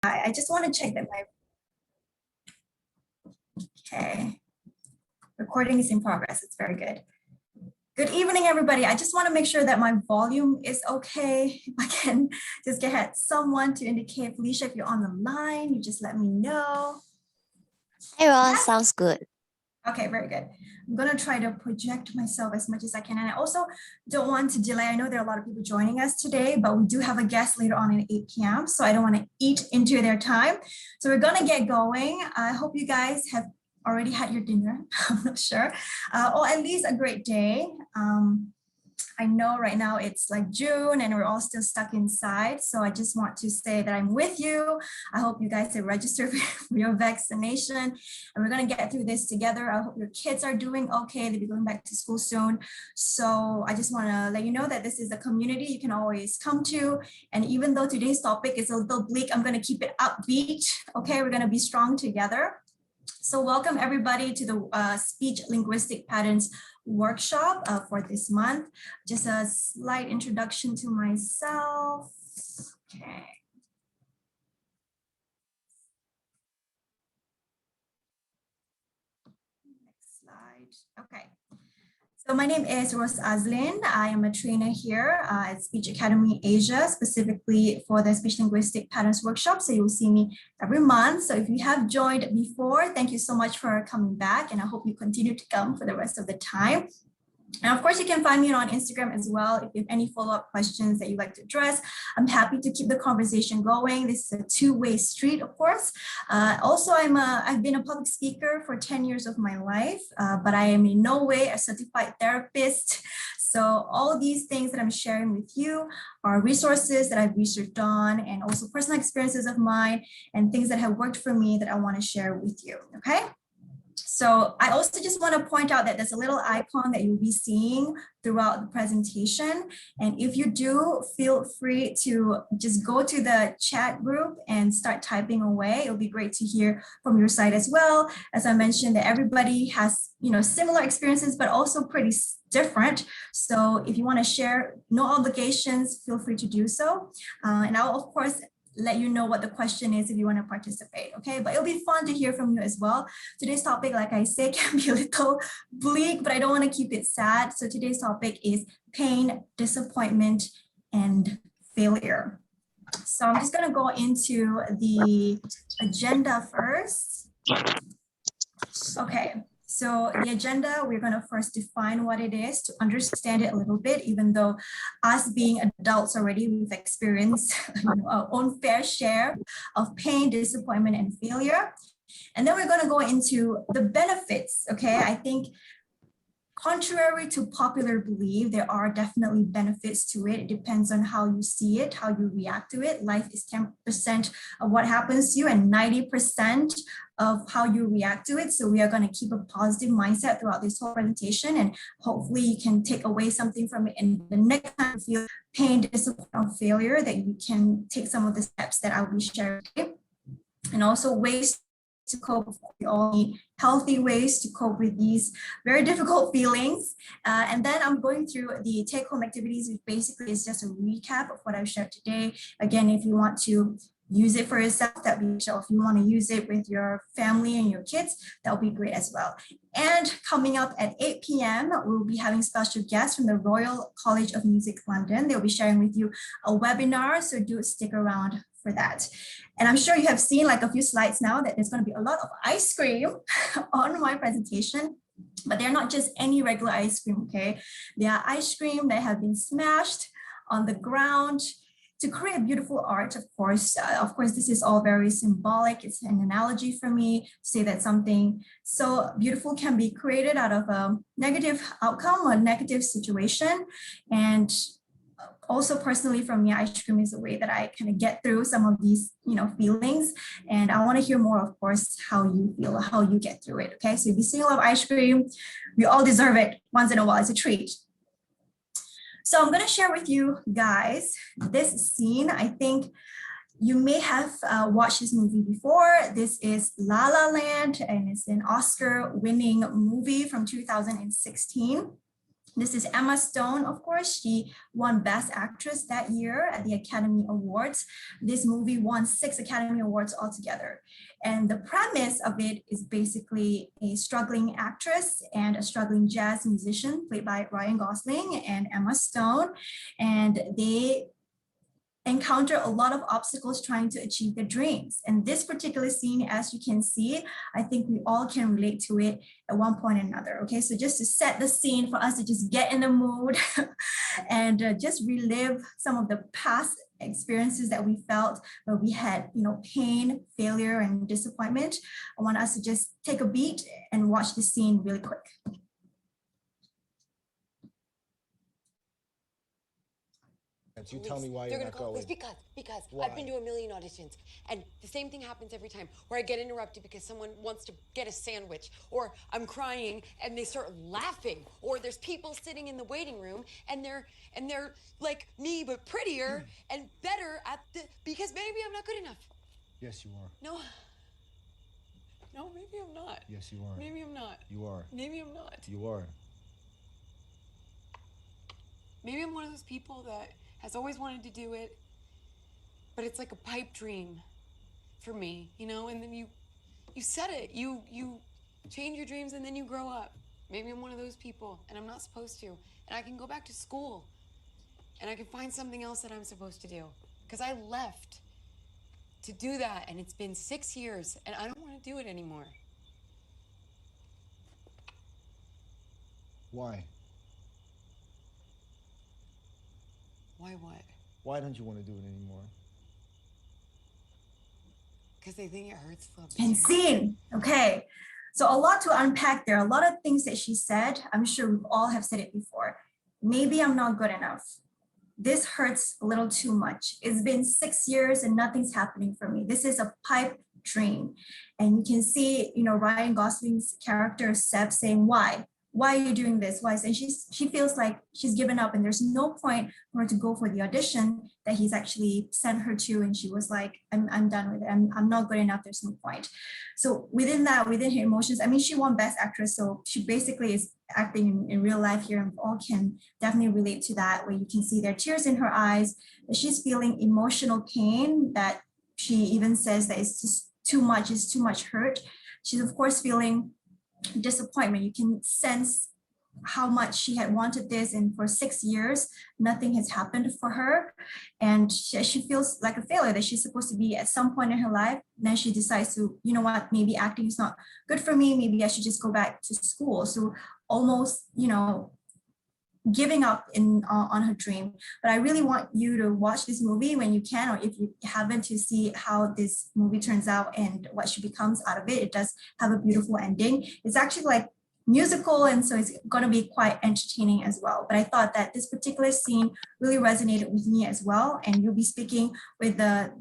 I just want to check that okay. Recording is in progress. It's very good. Good evening, everybody. I just want to make sure that my volume is okay. If I can just get someone to indicate, Felicia, if you're on the line, you just let me know. Hey, Ron, sounds good. Okay, very good. I'm going to try to project myself as much as I can. And I also don't want to delay. I know there are a lot of people joining us today, but we do have a guest later on at 8 p.m. So I don't want to eat into their time. So we're going to get going. I hope you guys have already had your dinner. I'm not sure. Or at least a great day. I know right now it's like June and we're all still stuck inside. So I just want to say that I'm with you. I hope you guys have registered for your vaccination and we're going to get through this together. I hope your kids are doing okay. They'll be going back to school soon. So I just want to let you know that this is a community you can always come to. And even though today's topic is a little bleak, I'm going to keep it upbeat. Okay, we're going to be strong together. So welcome everybody to the speech linguistic patterns workshop for this month. Just a slight introduction to myself. Okay. Next slide. Okay. So my name is Rose Azlin. I am a trainer here at Speech Academy Asia, specifically for the Speech Linguistic Patterns Workshop. So you'll see me every month. So if you have joined before, thank you so much for coming back. And I hope you continue to come for the rest of the time. And of course, you can find me on Instagram as well. If you have any follow-up questions that you'd like to address, I'm happy to keep the conversation going. This is a two-way street, of course. Also, I've been a public speaker for 10 years of my life, but I am in no way a certified therapist. So all these things that I'm sharing with you are resources that I've researched on and also personal experiences of mine and things that have worked for me that I want to share with you, okay? So I also just want to point out that there's a little icon that you'll be seeing throughout the presentation. And if you do, feel free to just go to the chat group and start typing away. It'll be great to hear from your side as well. As I mentioned, that everybody has, similar experiences, but also pretty different. So if you want to share, no obligations, feel free to do so. And I'll, of course, let you know what the question is if you want to participate, okay? But it'll be fun to hear from you as well. Today's topic, like I say, can be a little bleak, but I don't want to keep it sad. So today's topic is pain, disappointment, and failure. So I'm just going to go into the agenda first. Okay. So the agenda, we're going to first define what it is to understand it a little bit, even though us being adults already, we've experienced our own fair share of pain, disappointment, and failure. And then we're going to go into the benefits, okay? I think contrary to popular belief, there are definitely benefits to it. It depends on how you see it, how you react to it. Life is 10% of what happens to you and 90% of how you react to it. So we are going to keep a positive mindset throughout this whole presentation, and hopefully you can take away something from it. And the next time you feel pain, disappointment, or failure, that you can take some of the steps that I will be sharing today. And also ways to cope. We all need healthy ways to cope with these very difficult feelings. And then I'm going through the take-home activities, which basically is just a recap of what I've shared today. Again, if you want to use it for yourself, that'd be so. If you want to use it with your family and your kids, that'll be great as well. And coming up at 8 p.m., we'll be having special guests from the Royal College of Music London. They'll be sharing with you a webinar, so do stick around for that. And I'm sure you have seen like a few slides now that there's going to be a lot of ice cream on my presentation, but they're not just any regular ice cream, okay? They are ice cream that have been smashed on the ground to create beautiful art, of course. This is all very symbolic. It's an analogy for me to say that something so beautiful can be created out of a negative outcome or negative situation. And also personally for me, ice cream is a way that I kind of get through some of these, feelings. And I want to hear more, of course, how you feel, how you get through it. Okay, so if you see a lot of ice cream, we all deserve it once in a while. It's a treat. So I'm going to share with you guys this scene. I think you may have watched this movie before. This is La La Land, and it's an Oscar-winning movie from 2016. This is Emma Stone, of course. She won Best Actress that year at the Academy Awards. This movie won 6 Academy Awards altogether. And the premise of it is basically a struggling actress and a struggling jazz musician played by Ryan Gosling and Emma Stone. And they encounter a lot of obstacles trying to achieve their dreams. And this particular scene, as you can see, I think we all can relate to it at one point or another. Okay, so just to set the scene for us to just get in the mood and just relive some of the past experiences that we felt where we had, pain, failure, and disappointment. I want us to just take a beat and watch the scene really quick. You tell me why you're not going. Because Why? I've been to a million auditions, and the same thing happens every time, where I get interrupted because someone wants to get a sandwich, or I'm crying and they start laughing, or there's people sitting in the waiting room and they're like me but prettier and better because maybe I'm not good enough. Yes, you are. No, maybe I'm not. Yes, you are. Maybe I'm not. You are. Maybe I'm not. You are. Maybe I'm one of those people that has always wanted to do it, but it's like a pipe dream for me, and then you set it, you change your dreams and then you grow up. Maybe I'm one of those people and I'm not supposed to, and I can go back to school and I can find something else that I'm supposed to do, because I left to do that and it's been 6 years and I don't want to do it anymore. Why? Why what? Why don't you want to do it anymore? Because they think it hurts for And scene. Okay. So a lot to unpack there. A lot of things that she said. I'm sure we all have said it before. Maybe I'm not good enough. This hurts a little too much. It's been 6 years and nothing's happening for me. This is a pipe dream. And you can see, Ryan Gosling's character, Seb, saying, why? Why are you doing this? Why? And she feels like she's given up and there's no point for her to go for the audition that he's actually sent her to. And she was like, I'm done with it. I'm not good enough. There's no point. So within her emotions, she won Best Actress. So she basically is acting in real life here, and all can definitely relate to that, where you can see there are tears in her eyes, that she's feeling emotional pain, that she even says that it's just too much, it's too much hurt. She's of course feeling disappointment. You can sense how much she had wanted this, and for 6 years nothing has happened for her, and she feels like a failure, that she's supposed to be at some point in her life. Then she decides to, maybe acting is not good for me, maybe I should just go back to school. So almost giving up on her dream. But I really want you to watch this movie when you can, or if you haven't, to see how this movie turns out and what she becomes out of it. It does have a beautiful ending. It's actually like musical, and so it's going to be quite entertaining as well. But I thought that this particular scene really resonated with me as well. And you'll be speaking with the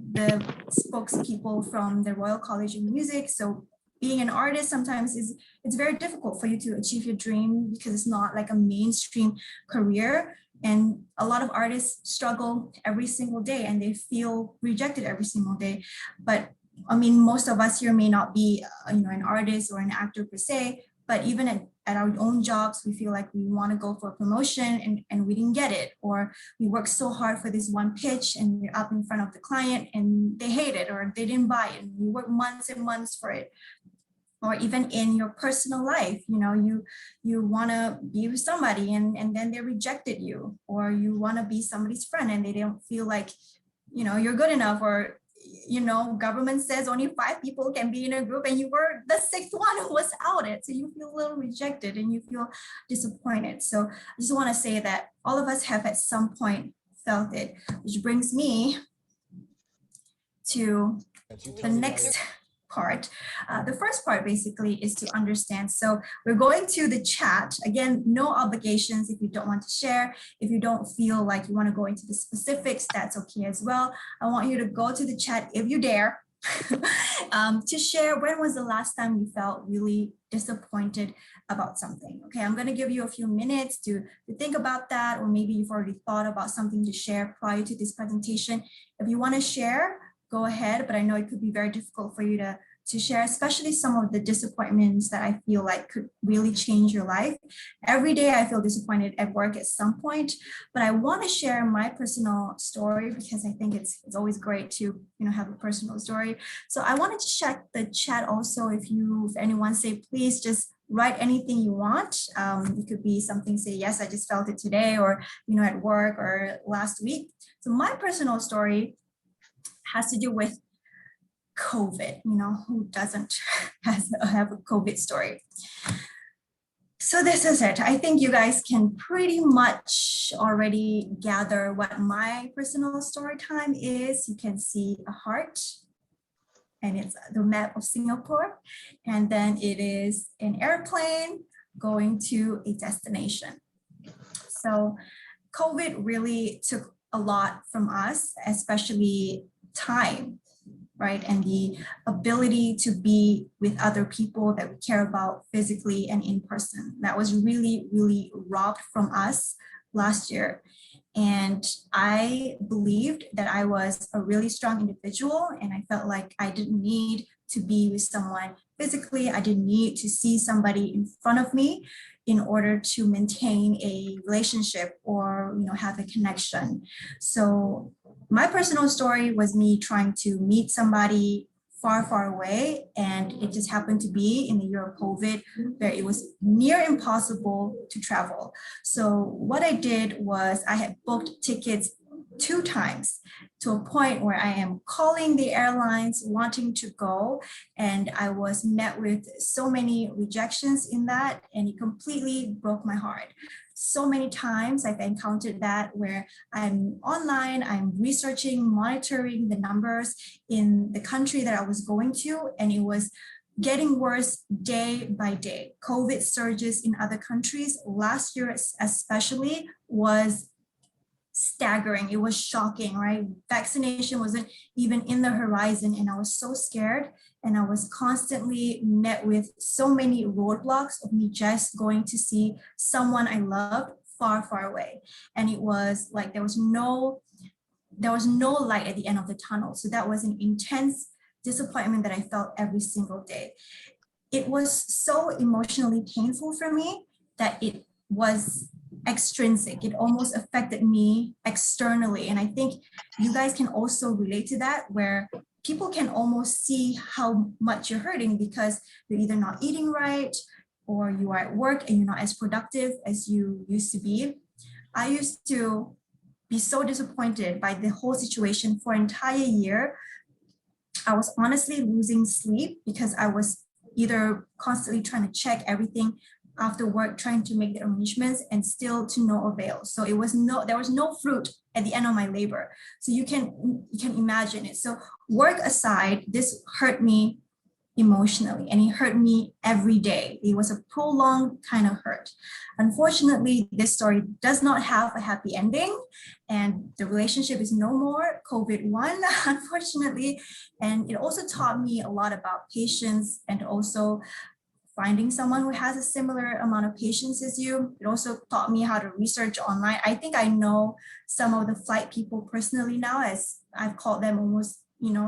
spokespeople from the Royal College of Music. So being an artist sometimes it's very difficult for you to achieve your dream, because it's not like a mainstream career. And a lot of artists struggle every single day and they feel rejected every single day. But most of us here may not be an artist or an actor per se, but even at our own jobs, we feel like we want to go for a promotion and we didn't get it, or we worked so hard for this one pitch and we're up in front of the client and they hate it or they didn't buy it, and you work months and months for it. Or even in your personal life, you want to be with somebody and then they rejected you, or you want to be somebody's friend and they don't feel like you're good enough, or government says only 5 people can be in a group and you were the 6th one who was outed. So you feel a little rejected and you feel disappointed. So I just want to say that all of us have at some point felt it, which brings me to the next part. The first part basically is to understand. So we're going to the chat. Again, no obligations if you don't want to share. If you don't feel like you want to go into the specifics, that's okay as well. I want you to go to the chat if you dare to share when was the last time you felt really disappointed about something. Okay, I'm going to give you a few minutes to think about that, or maybe you've already thought about something to share prior to this presentation. If you want to share, go ahead, but I know it could be very difficult for you to to share, especially some of the disappointments that I feel like could really change your life. Every day I feel disappointed at work at some point, but I want to share my personal story because I think it's always great to have a personal story. So I wanted to check the chat also. If anyone say, please just write anything you want. It could be something, say, yes, I just felt it today, or at work or last week. So my personal story has to do with COVID. Who doesn't have a COVID story? So this is it. I think you guys can pretty much already gather what my personal story time is. You can see a heart, and it's the map of Singapore. And then it is an airplane going to a destination. So COVID really took a lot from us, especially time, right? And the ability to be with other people that we care about physically and in person. That was really, really robbed from us last year. And I believed that I was a really strong individual, and I felt like I didn't need to be with someone physically. I didn't need to see somebody in front of me in order to maintain a relationship or have a connection. So my personal story was me trying to meet somebody far, far away, and it just happened to be in the year of COVID where it was near impossible to travel. So what I did was I had booked tickets 2 times, to a point where I am calling the airlines wanting to go, and I was met with so many rejections in that, and it completely broke my heart. So many times I've encountered that, where I'm online, I'm researching, monitoring the numbers in the country that I was going to, and it was getting worse day by day. COVID surges in other countries last year especially was staggering. It was shocking, right? Vaccination wasn't even in the horizon, and I was so scared, and I was constantly met with so many roadblocks of me just going to see someone I loved far, far away. And it was like there was no light at the end of the tunnel. So that was an intense disappointment that I felt every single day. It was so emotionally painful for me that it was extrinsic. It almost affected me externally. And I think you guys can also relate to that, where people can almost see how much you're hurting because you're either not eating right, or you are at work and you're not as productive as you used to be. I used to be so disappointed by the whole situation for an entire year. I was honestly losing sleep because I was either constantly trying to check everything after work, trying to make the arrangements, and still to no avail. So there was no fruit at the end of my labor. So you can imagine it. So work aside, this hurt me emotionally, and it hurt me every day. It was a prolonged kind of hurt. Unfortunately, this story does not have a happy ending, and the relationship is no more. COVID won, unfortunately. And it also taught me a lot about patience, and also finding someone who has a similar amount of patience as you. It also taught me how to research online. I think I know some of the flight people personally now, as I've called them almost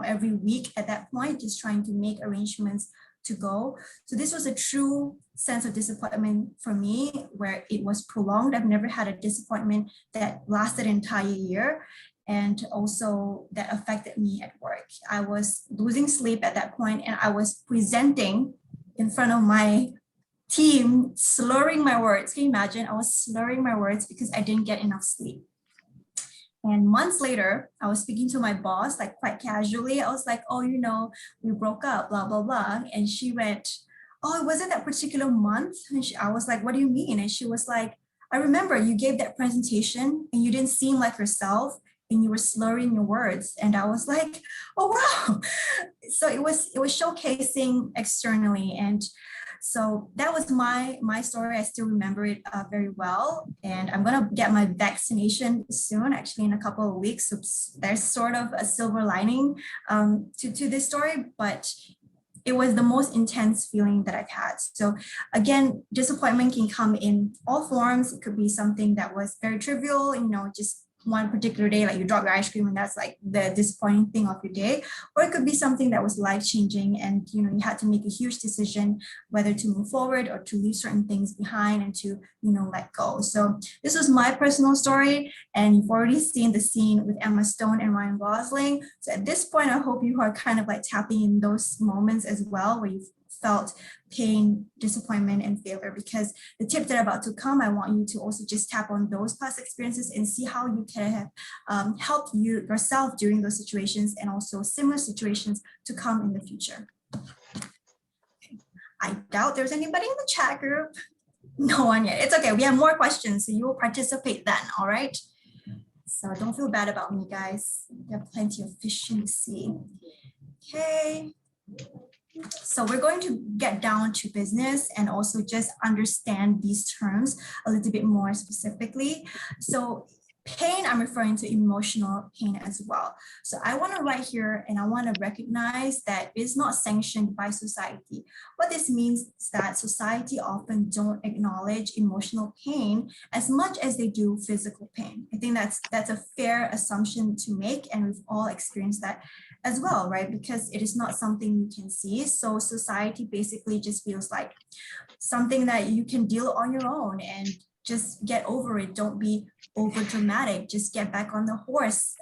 every week at that point, just trying to make arrangements to go. So this was a true sense of disappointment for me, where it was prolonged. I've never had a disappointment that lasted an entire year, and also that affected me at work. I was losing sleep at that point, and I was presenting in front of my team, slurring my words. Can you imagine? I was slurring my words because I didn't get enough sleep. And months later, I was speaking to my boss, like quite casually. I was like, oh, we broke up, blah, blah, blah. And she went, oh, it wasn't that particular month. And I was like, what do you mean? And she was like, I remember you gave that presentation and you didn't seem like yourself, and you were slurring your words. And I was like, oh, wow. So it was showcasing externally. And so that was my story. I still remember it very well. And I'm gonna get my vaccination soon, actually in a couple of weeks. So there's sort of a silver lining to this story, but it was the most intense feeling that I've had. So again, disappointment can come in all forms. It could be something that was very trivial, just one particular day, like you drop your ice cream and that's like the disappointing thing of your day, or it could be something that was life-changing and you had to make a huge decision whether to move forward or to leave certain things behind and to let go. So this was my personal story, and you've already seen the scene with Emma Stone and Ryan Gosling. So at this point, I hope you are kind of like tapping in those moments as well where you've felt pain, disappointment, and failure, because the tip that are about to come, I want you to also just tap on those past experiences and see how you can have helped yourself during those situations and also similar situations to come in the future. I doubt there's anybody in the chat group. No one yet. It's okay. We have more questions, so you will participate then, all right? So don't feel bad about me, guys. There are plenty of fish in the sea. Okay. So we're going to get down to business and also just understand these terms a little bit more specifically. So pain, I'm referring to emotional pain as well. So I want to write here and I want to recognize that it's not sanctioned by society. What this means is that society often don't acknowledge emotional pain as much as they do physical pain. I think that's a fair assumption to make, and we've all experienced that as well, right? Because it is not something you can see. So society basically just feels like something that you can deal on your own and just get over it. Don't be over dramatic. Just get back on the horse.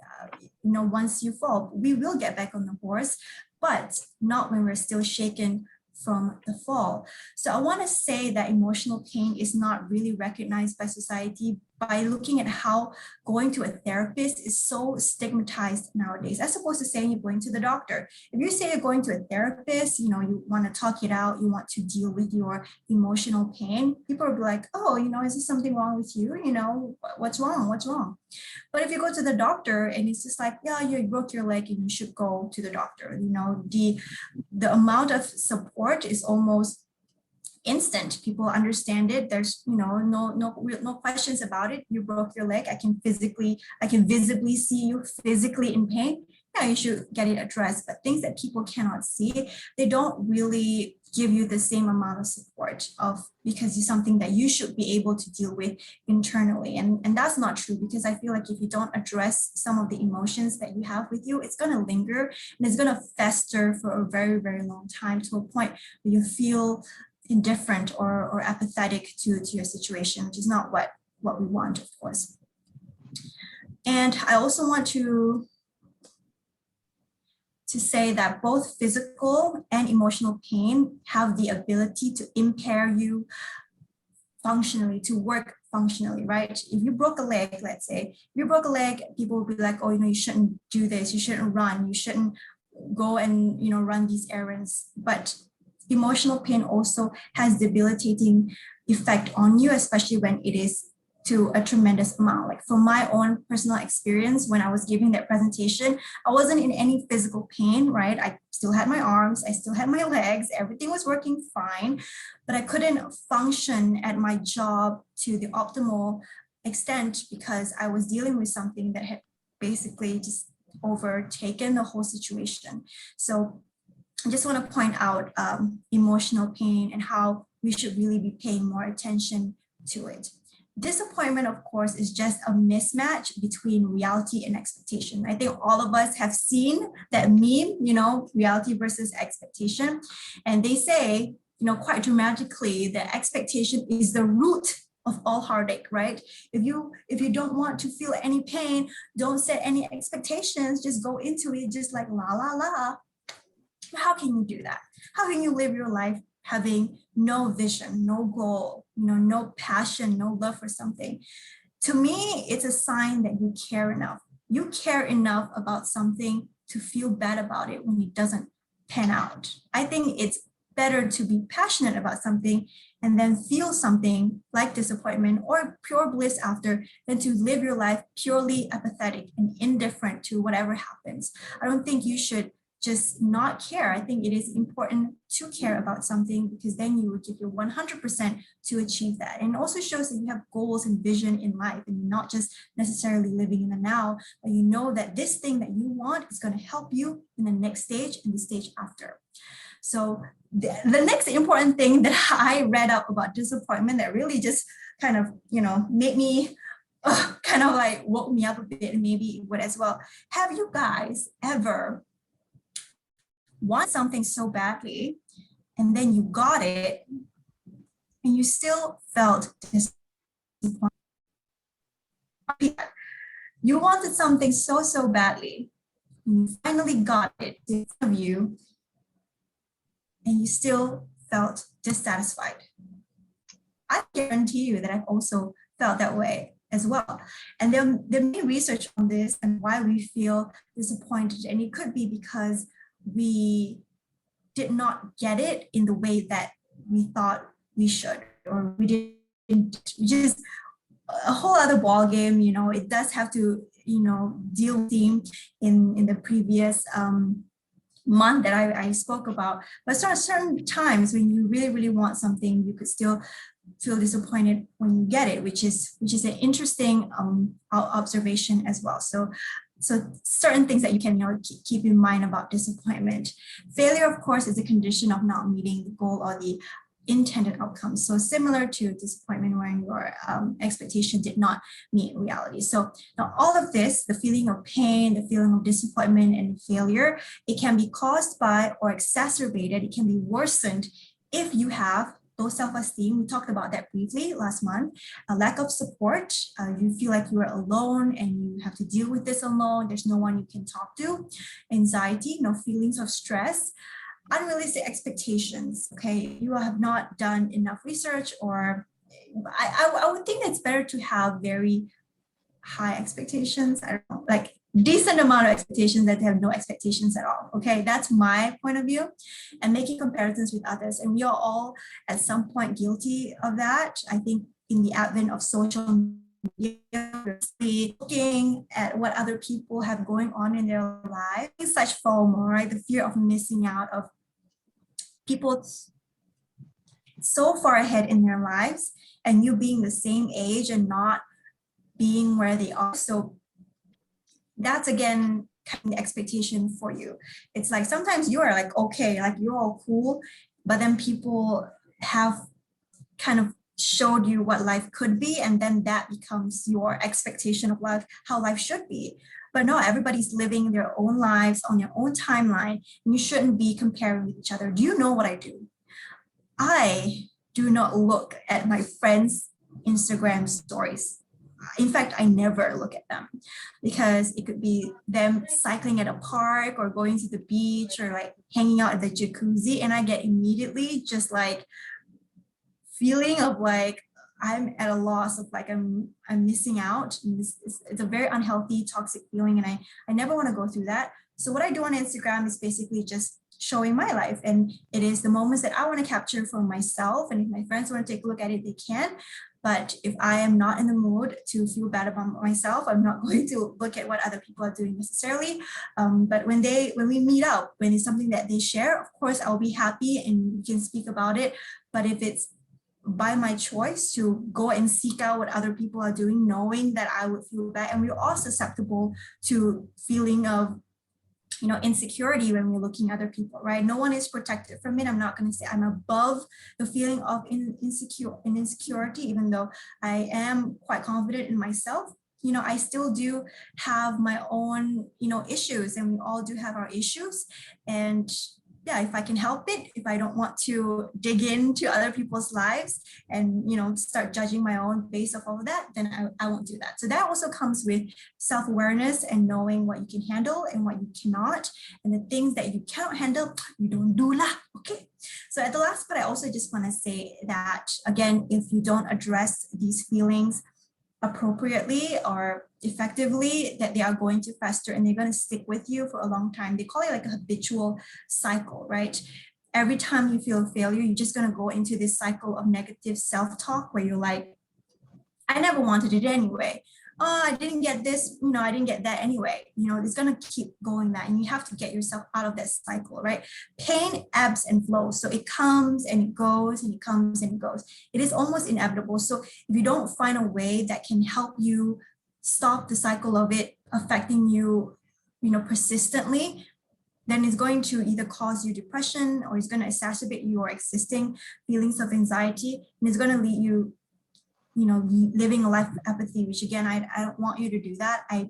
Once you fall, we will get back on the horse, but not when we're still shaken from the fall. So I want to say that emotional pain is not really recognized by society by looking at how going to a therapist is so stigmatized nowadays, as opposed to saying you're going to the doctor. If you say you're going to a therapist, you want to talk it out, you want to deal with your emotional pain, people will be like, oh, is there something wrong with you? What's wrong? What's wrong? But if you go to the doctor and it's just like, yeah, you broke your leg and you should go to the doctor, the amount of support is almost instant. People understand it. There's no questions about it. You broke your leg. I can visibly see you physically in pain. Yeah, you should get it addressed. But things that people cannot see, they don't really give you the same amount of support because it's something that you should be able to deal with internally. And that's not true, because I feel like if you don't address some of the emotions that you have with you, it's going to linger and it's going to fester for a very, very long time, to a point where you feel indifferent or apathetic to your situation, which is not what we want, of course. And I also want to say that both physical and emotional pain have the ability to impair you functionally, to work functionally, right? If you broke a leg, let's say, if you broke a leg, people will be like, oh, you shouldn't do this, you shouldn't run, you shouldn't go and, run these errands. But emotional pain also has debilitating effect on you, especially when it is to a tremendous amount. Like from my own personal experience, when I was giving that presentation, I wasn't in any physical pain, right? I still had my arms, I still had my legs, everything was working fine, but I couldn't function at my job to the optimal extent because I was dealing with something that had basically just overtaken the whole situation. So I just want to point out emotional pain and how we should really be paying more attention to it. Disappointment, of course, is just a mismatch between reality and expectation. I think all of us have seen that meme, reality versus expectation. And they say, quite dramatically, that expectation is the root of all heartache, right? If you don't want to feel any pain, don't set any expectations, just go into it just like la, la, la. How can you do that? How can you live your life having no vision, no goal, no passion, no love for something? To me, it's a sign that you care enough. You care enough about something to feel bad about it when it doesn't pan out. I think it's better to be passionate about something and then feel something like disappointment or pure bliss after, than to live your life purely apathetic and indifferent to whatever happens. I don't think you should just not care. I think it is important to care about something, because then you will give your 100% to achieve that. And it also shows that you have goals and vision in life, and you're not just necessarily living in the now, but you know that this thing that you want is going to help you in the next stage and the stage after. So the next important thing that I read up about disappointment that really just kind of, made me kind of like woke me up a bit, and maybe it would as well. Have you guys ever want something so badly and then you got it and you still felt disappointed? You wanted something so badly, and you finally got it in front of you, and you still felt dissatisfied. I guarantee you that I've also felt that way as well. And there may be research on this and why we feel disappointed, and it could be because we did not get it in the way that we thought we should, or we didn't, which is a whole other ball game. You know, it does have to, you know, deal with theme in the previous month that I spoke about. But certain times when you really want something, you could still feel disappointed when you get it, which is an interesting observation as well. So certain things that you can, you know, keep in mind about disappointment. Failure, of course, is a condition of not meeting the goal or the intended outcome. So similar to disappointment when your expectation did not meet reality. So now all of this, the feeling of pain, the feeling of disappointment and failure, it can be caused by or exacerbated, it can be worsened if you have low self-esteem. We talked about that briefly last month. A lack of support, you feel like you are alone and you have to deal with this alone. There's no one you can talk to. Anxiety, you know, feelings of stress. Unrealistic expectations, okay? You have not done enough research, or I would think it's better to have very high expectations. I don't know, like decent amount of expectations than to have no expectations at all, okay? That's my point of view. And making comparisons with others. And we are all at some point guilty of that. I think in the advent of social media, looking at what other people have going on in their lives, such FOMO, right? The fear of missing out, of people so far ahead in their lives and you being the same age and not being where they are. So that's again kind of the expectation for you. It's like sometimes you are like, okay, like you're all cool, but then people have kind of showed you what life could be, and then that becomes your expectation of life, how life should be. But no, everybody's living their own lives on their own timeline, and you shouldn't be comparing with each other. Do you know what I do? I do not look at my friends' Instagram stories. In fact, I never look at them, because it could be them cycling at a park or going to the beach or like hanging out at the jacuzzi, and I get immediately just like feeling of like I'm at a loss, of like I'm missing out. It's a very unhealthy, toxic feeling, and I never want to go through that. So what I do on Instagram is basically just showing my life, and it is the moments that I want to capture for myself. And if my friends want to take a look at it, they can. But if I am not in the mood to feel bad about myself, I'm not going to look at what other people are doing necessarily. But when we meet up, when it's something that they share, of course, I'll be happy and we can speak about it. But if it's by my choice to go and seek out what other people are doing, knowing that I would feel bad, and we're all susceptible to feeling of, you know, insecurity when we're looking at other people, right? No one is protected from it. I'm not going to say I'm above the feeling of insecurity, even though I am quite confident in myself. You know, I still do have my own, you know, issues, and we all do have our issues. And yeah, if I can help it, if I don't want to dig into other people's lives and, you know, start judging my own based off of that, then I won't do that. So that also comes with self-awareness and knowing what you can handle and what you cannot. And the things that you cannot handle, you don't do lah, okay? So at the last part, I also just want to say that, again, if you don't address these feelings appropriately or effectively, that they are going to fester and they're going to stick with you for a long time. They call it like a habitual cycle, right? Every time you feel failure, you're just going to go into this cycle of negative self-talk where you're like, I never wanted it anyway. Oh, I didn't get this, you know, I didn't get that anyway. You know, it's going to keep going that, and you have to get yourself out of that cycle, right? Pain ebbs and flows. So it comes and it goes and it comes and it goes. It is almost inevitable. So if you don't find a way that can help you stop the cycle of it affecting you, you know, persistently, then it's going to either cause you depression, or it's going to exacerbate your existing feelings of anxiety, and it's going to lead you living a life of apathy, which again, I don't want you to do that. I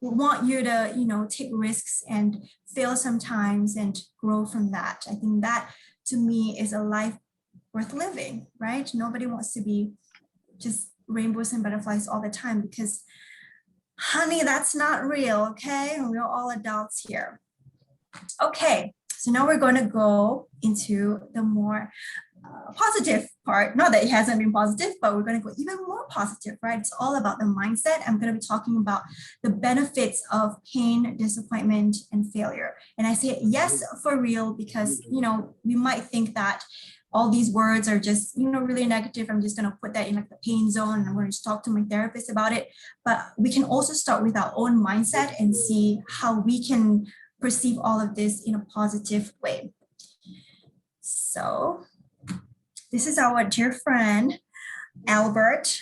want you to, take risks and fail sometimes and grow from that. I think that to me is a life worth living, right? Nobody wants to be just rainbows and butterflies all the time because, honey, that's not real, okay? We're all adults here. Okay, so now we're going to go into the more positive part. Not that it hasn't been positive, but we're going to go even more positive, right? It's all about the mindset. I'm going to be talking about the benefits of pain, disappointment, and failure. And I say yes for real because, we might think that all these words are just, really negative. I'm just going to put that in like the pain zone and I'm going to talk to my therapist about it. But we can also start with our own mindset and see how we can perceive all of this in a positive way. So this is our dear friend, Albert.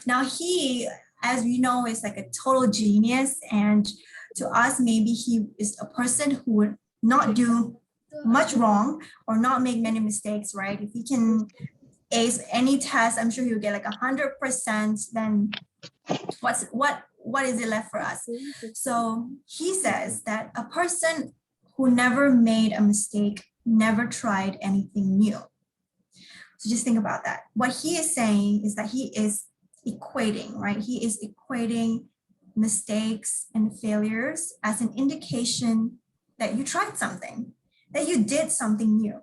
Now he, as we know, is like a total genius. And to us, maybe he is a person who would not do much wrong or not make many mistakes, right? If he can ace any test, I'm sure he'll get like 100%, then what is it left for us? So he says that a person who never made a mistake never tried anything new. So just think about that. What he is saying is that he is equating, right? He is equating mistakes and failures as an indication that you tried something, that you did something new,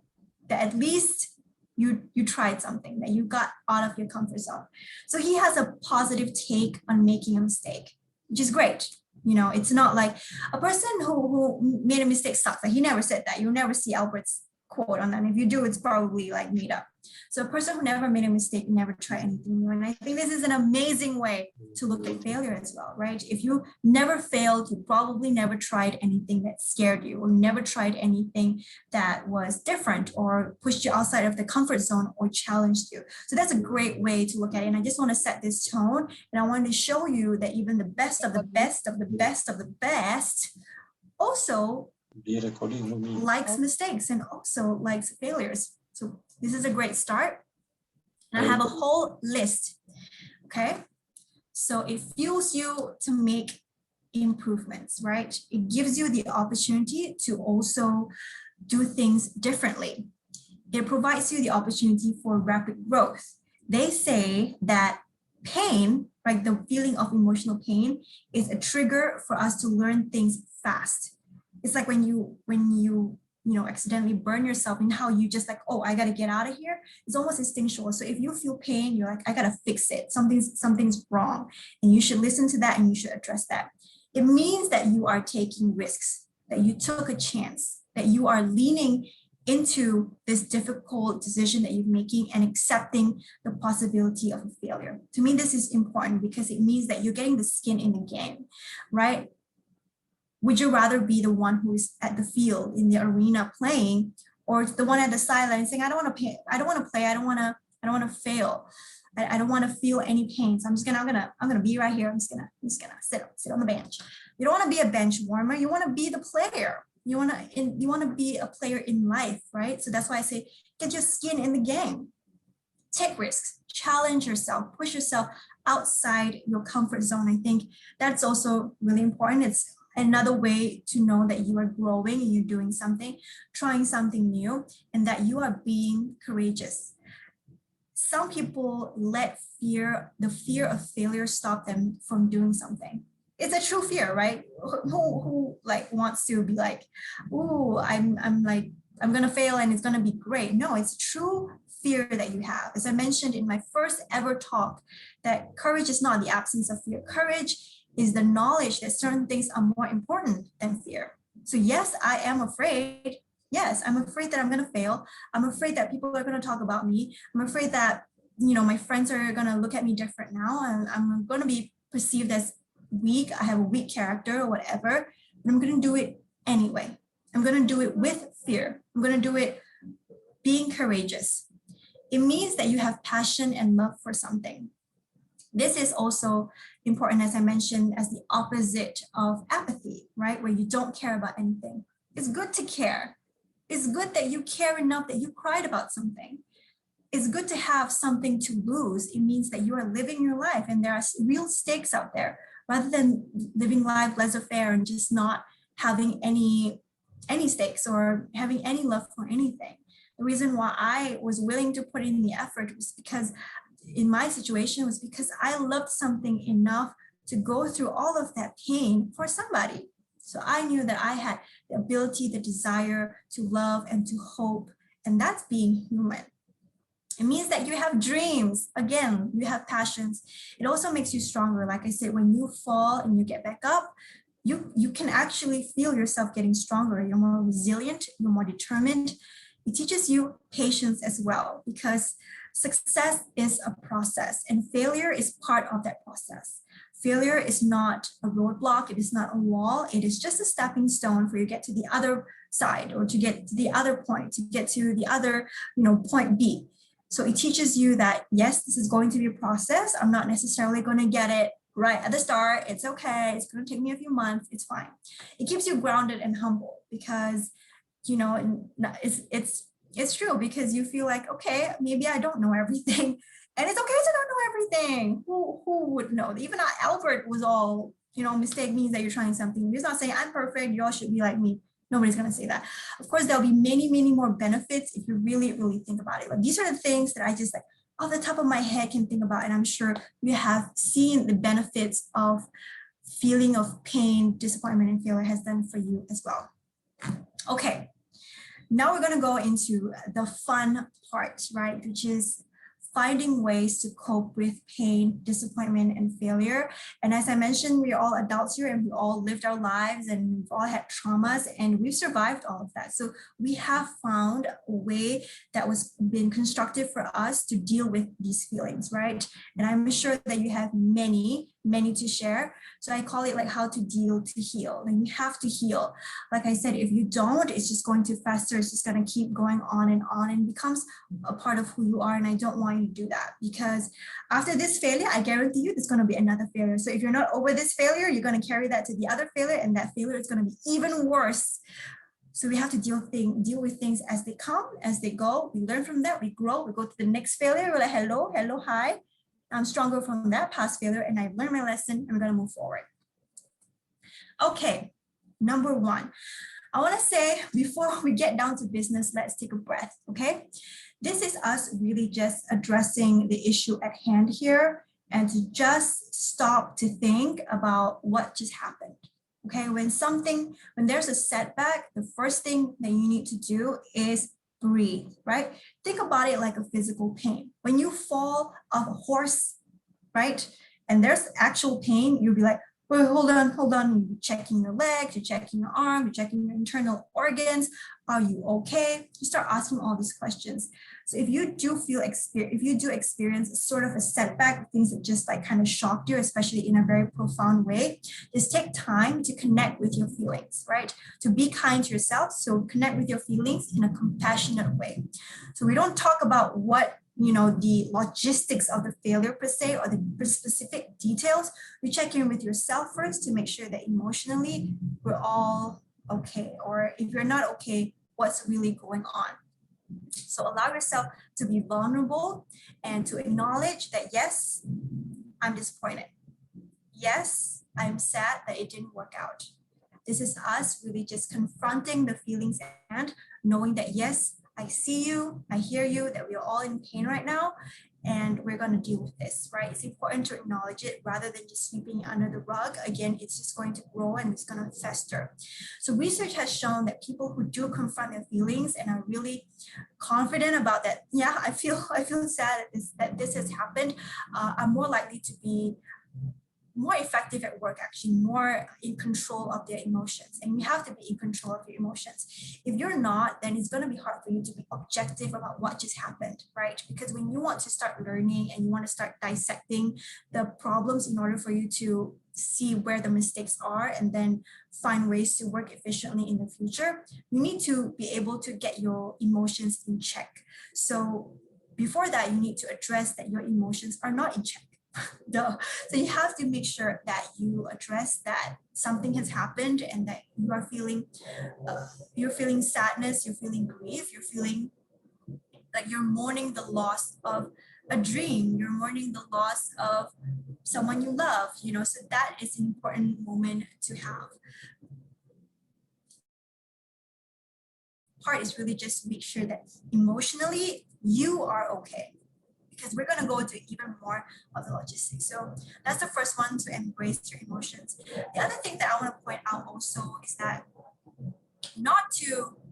that at least you tried something, that you got out of your comfort zone. So he has a positive take on making a mistake, which is great. It's not like a person who made a mistake sucks. Like he never said that. You'll never see Albert's quote on that. And if you do, it's probably like made up. So a person who never made a mistake never tried anything new. And I think this is an amazing way to look at failure as well, right? If you never failed, you probably never tried anything that scared you or never tried anything that was different or pushed you outside of the comfort zone or challenged you. So that's a great way to look at it. And I just want to set this tone. And I wanted to show you that even the best of the best of the best of the best also likes mistakes and also likes failures. So this is a great start. And I have a whole list, okay? So it fuels you to make improvements, right? It gives you the opportunity to also do things differently. It provides you the opportunity for rapid growth. They say that pain, right, the feeling of emotional pain is a trigger for us to learn things fast. It's like when you accidentally burn yourself and how you just like, oh, I got to get out of here. It's almost instinctual. So if you feel pain, you're like, I got to fix it. Something's wrong. And you should listen to that and you should address that. It means that you are taking risks, that you took a chance, that you are leaning into this difficult decision that you're making and accepting the possibility of a failure. To me, this is important because it means that you're getting the skin in the game, right? Would you rather be the one who is at the field in the arena playing, or the one at the sideline saying, I don't want to play, I don't want to fail, I don't want to feel any pain. So I'm gonna be right here. I'm just gonna sit on the bench. You don't want to be a bench warmer. You want to be the player. You want to be a player in life, right? So that's why I say, get your skin in the game. Take risks, challenge yourself, push yourself outside your comfort zone. I think that's also really important. It's another way to know that you are growing and you're doing something, trying something new, and that you are being courageous. Some people let the fear of failure stop them from doing something. It's a true fear, right? Who like wants to be like, oh, I'm gonna fail and it's gonna be great. No, it's true fear that you have. As I mentioned in my first ever talk, that courage is not the absence of fear. Courage is the knowledge that certain things are more important than fear. So yes, I am afraid. Yes, I'm afraid that I'm going to fail. I'm afraid that people are going to talk about me. I'm afraid that, my friends are going to look at me different now. And I'm going to be perceived as weak. I have a weak character or whatever, but I'm going to do it anyway. I'm going to do it with fear. I'm going to do it being courageous. It means that you have passion and love for something. This is also important, as I mentioned, as the opposite of apathy, right? Where you don't care about anything. It's good to care. It's good that you care enough that you cried about something. it's good to have something to lose. It means that you are living your life and there are real stakes out there, rather than living life laissez-faire and just not having any stakes or having any love for anything. The reason why I was willing to put in the effort was because in my situation was because I loved something enough to go through all of that pain for somebody. So I knew that I had the ability, the desire to love and to hope, and that's being human. It means that you have dreams. Again, you have passions. It also makes you stronger. Like I said, when you fall and you get back up, you can actually feel yourself getting stronger. You're more resilient, you're more determined. It teaches you patience as well, because success is a process and failure is part of that process. Failure is not a roadblock, it is not a wall, it is just a stepping stone for you to get to the other side, or to get to the other point, to get to the other, point B. So it teaches you that, yes, this is going to be a process. I'm not necessarily going to get it right at the start. It's okay. It's going to take me a few months. It's fine. It keeps you grounded and humble because, it's true, because you feel like, okay, maybe I don't know everything. And it's okay to not know everything. Who would know? Even Albert was all, mistake means that you're trying something. He's not saying I'm perfect. You all should be like me. Nobody's going to say that. Of course, there'll be many, many more benefits if you really, really think about it. But these are the things that I just like off the top of my head can think about. And I'm sure you have seen the benefits of feeling of pain, disappointment, and failure has done for you as well. Okay, now we're going to go into the fun part, right? Which is finding ways to cope with pain, disappointment, and failure. And as I mentioned, we're all adults here and we all lived our lives and we've all had traumas and we've survived all of that. So we have found a way that was been constructive for us to deal with these feelings, right? And I'm sure that you have many to share. So I call it like how to deal to heal. And you have to heal. Like I said, if you don't, it's just going to fester. It's just going to keep going on and becomes a part of who you are. And I don't want you to do that, because after this failure, I guarantee you there's going to be another failure. So if you're not over this failure, you're going to carry that to the other failure, and that failure is going to be even worse. So we have to deal with things as they come, as they go. We learn from that, we grow, we go to the next failure. We're like, hello, hi. I'm stronger from that past failure and I've learned my lesson and we're going to move forward. Okay, number one, I want to say before we get down to business, let's take a breath, okay? This is us really just addressing the issue at hand here and to just stop to think about what just happened. Okay, when there's a setback, the first thing that you need to do is breathe, right? Think about it like a physical pain. When you fall off a horse, right, and there's actual pain, you'll be like, wait, hold on. You're checking your legs, you're checking your arm, you're checking your internal organs. Are you okay? You start asking all these questions. So if you do experience sort of a setback, things that just like kind of shocked you, especially in a very profound way, just take time to connect with your feelings, right? To be kind to yourself. So connect with your feelings in a compassionate way. So we don't talk about what the logistics of the failure per se or the specific details. We check in with yourself first to make sure that emotionally we're all okay, or if you're not okay, what's really going on. So allow yourself to be vulnerable and to acknowledge that, yes, I'm disappointed. Yes, I'm sad that it didn't work out. This is us really just confronting the feelings and knowing that, yes, I see you, I hear you, that we're all in pain right now, and we're going to deal with this, right? It's important to acknowledge it rather than just sweeping it under the rug. Again, it's just going to grow and it's going to fester. So research has shown that people who do confront their feelings and are really confident about that, yeah, I feel sad that this has happened, are more likely to be more effective at work, actually more in control of their emotions. And you have to be in control of your emotions. If you're not, then it's going to be hard for you to be objective about what just happened, right? Because when you want to start learning and you want to start dissecting the problems in order for you to see where the mistakes are and then find ways to work efficiently in the future, you need to be able to get your emotions in check. So before that, you need to address that your emotions are not in check. So you have to make sure that you address that something has happened and that you are feeling, you're feeling sadness, you're feeling grief, you're feeling like you're mourning the loss of a dream, you're mourning the loss of someone you love, so that is an important moment to have. Part is really just make sure that emotionally you are okay, because we're going to go into even more of the logistics. So that's the first one, to embrace your emotions. The other thing that I want to point out also is that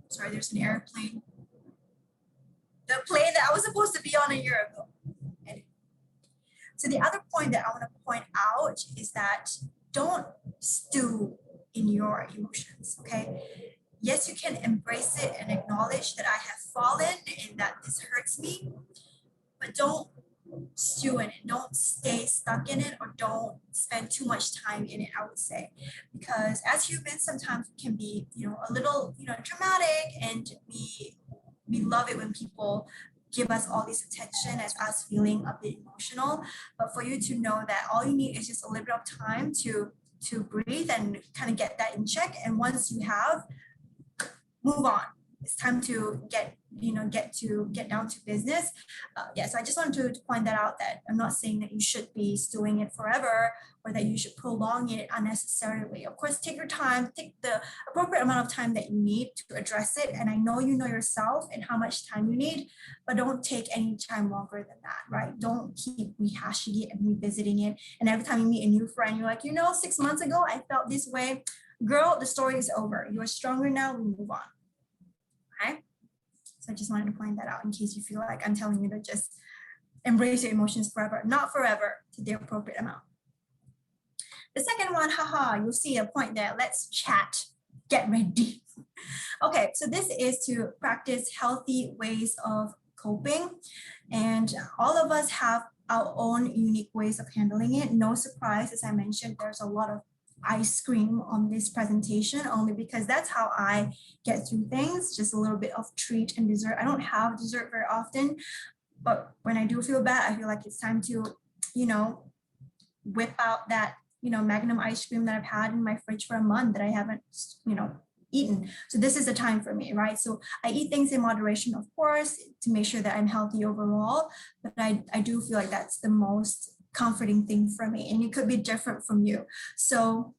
sorry, there's an airplane. The plane that I was supposed to be on a year ago. Anyway. So the other point that I want to point out is that don't stew in your emotions, okay? Yes, you can embrace it and acknowledge that I have fallen and that this hurts me, but don't stew in it. Don't stay stuck in it, or don't spend too much time in it, I would say. Because as humans, sometimes we can be, a little, dramatic, and we love it when people give us all this attention as us feeling a bit emotional. But for you to know that all you need is just a little bit of time to breathe and kind of get that in check. And once you have, move on. It's time to get down to business. So I just wanted to point that out, that I'm not saying that you should be stewing it forever or that you should prolong it unnecessarily. Of course, take your time, take the appropriate amount of time that you need to address it. And I know you know yourself and how much time you need, but don't take any time longer than that, right? Don't keep rehashing it and revisiting it. And every time you meet a new friend, you're like, 6 months ago, I felt this way. Girl, the story is over. You're stronger now, we move on. Okay? So I just wanted to point that out in case you feel like I'm telling you to just embrace your emotions forever. Not forever, to the appropriate amount. The second one, you'll see a point there. Let's chat. Get ready. Okay, so this is to practice healthy ways of coping. And all of us have our own unique ways of handling it. No surprise, as I mentioned, there's a lot of ice cream on this presentation, only because that's how I get through things, just a little bit of treat and dessert. I don't have dessert very often, but when I do feel bad, I feel like it's time to, whip out that, Magnum ice cream that I've had in my fridge for a month that I haven't, eaten. So this is the time for me, right? So I eat things in moderation, of course, to make sure that I'm healthy overall, but I do feel like that's the most comforting thing for me, and it could be different from you. So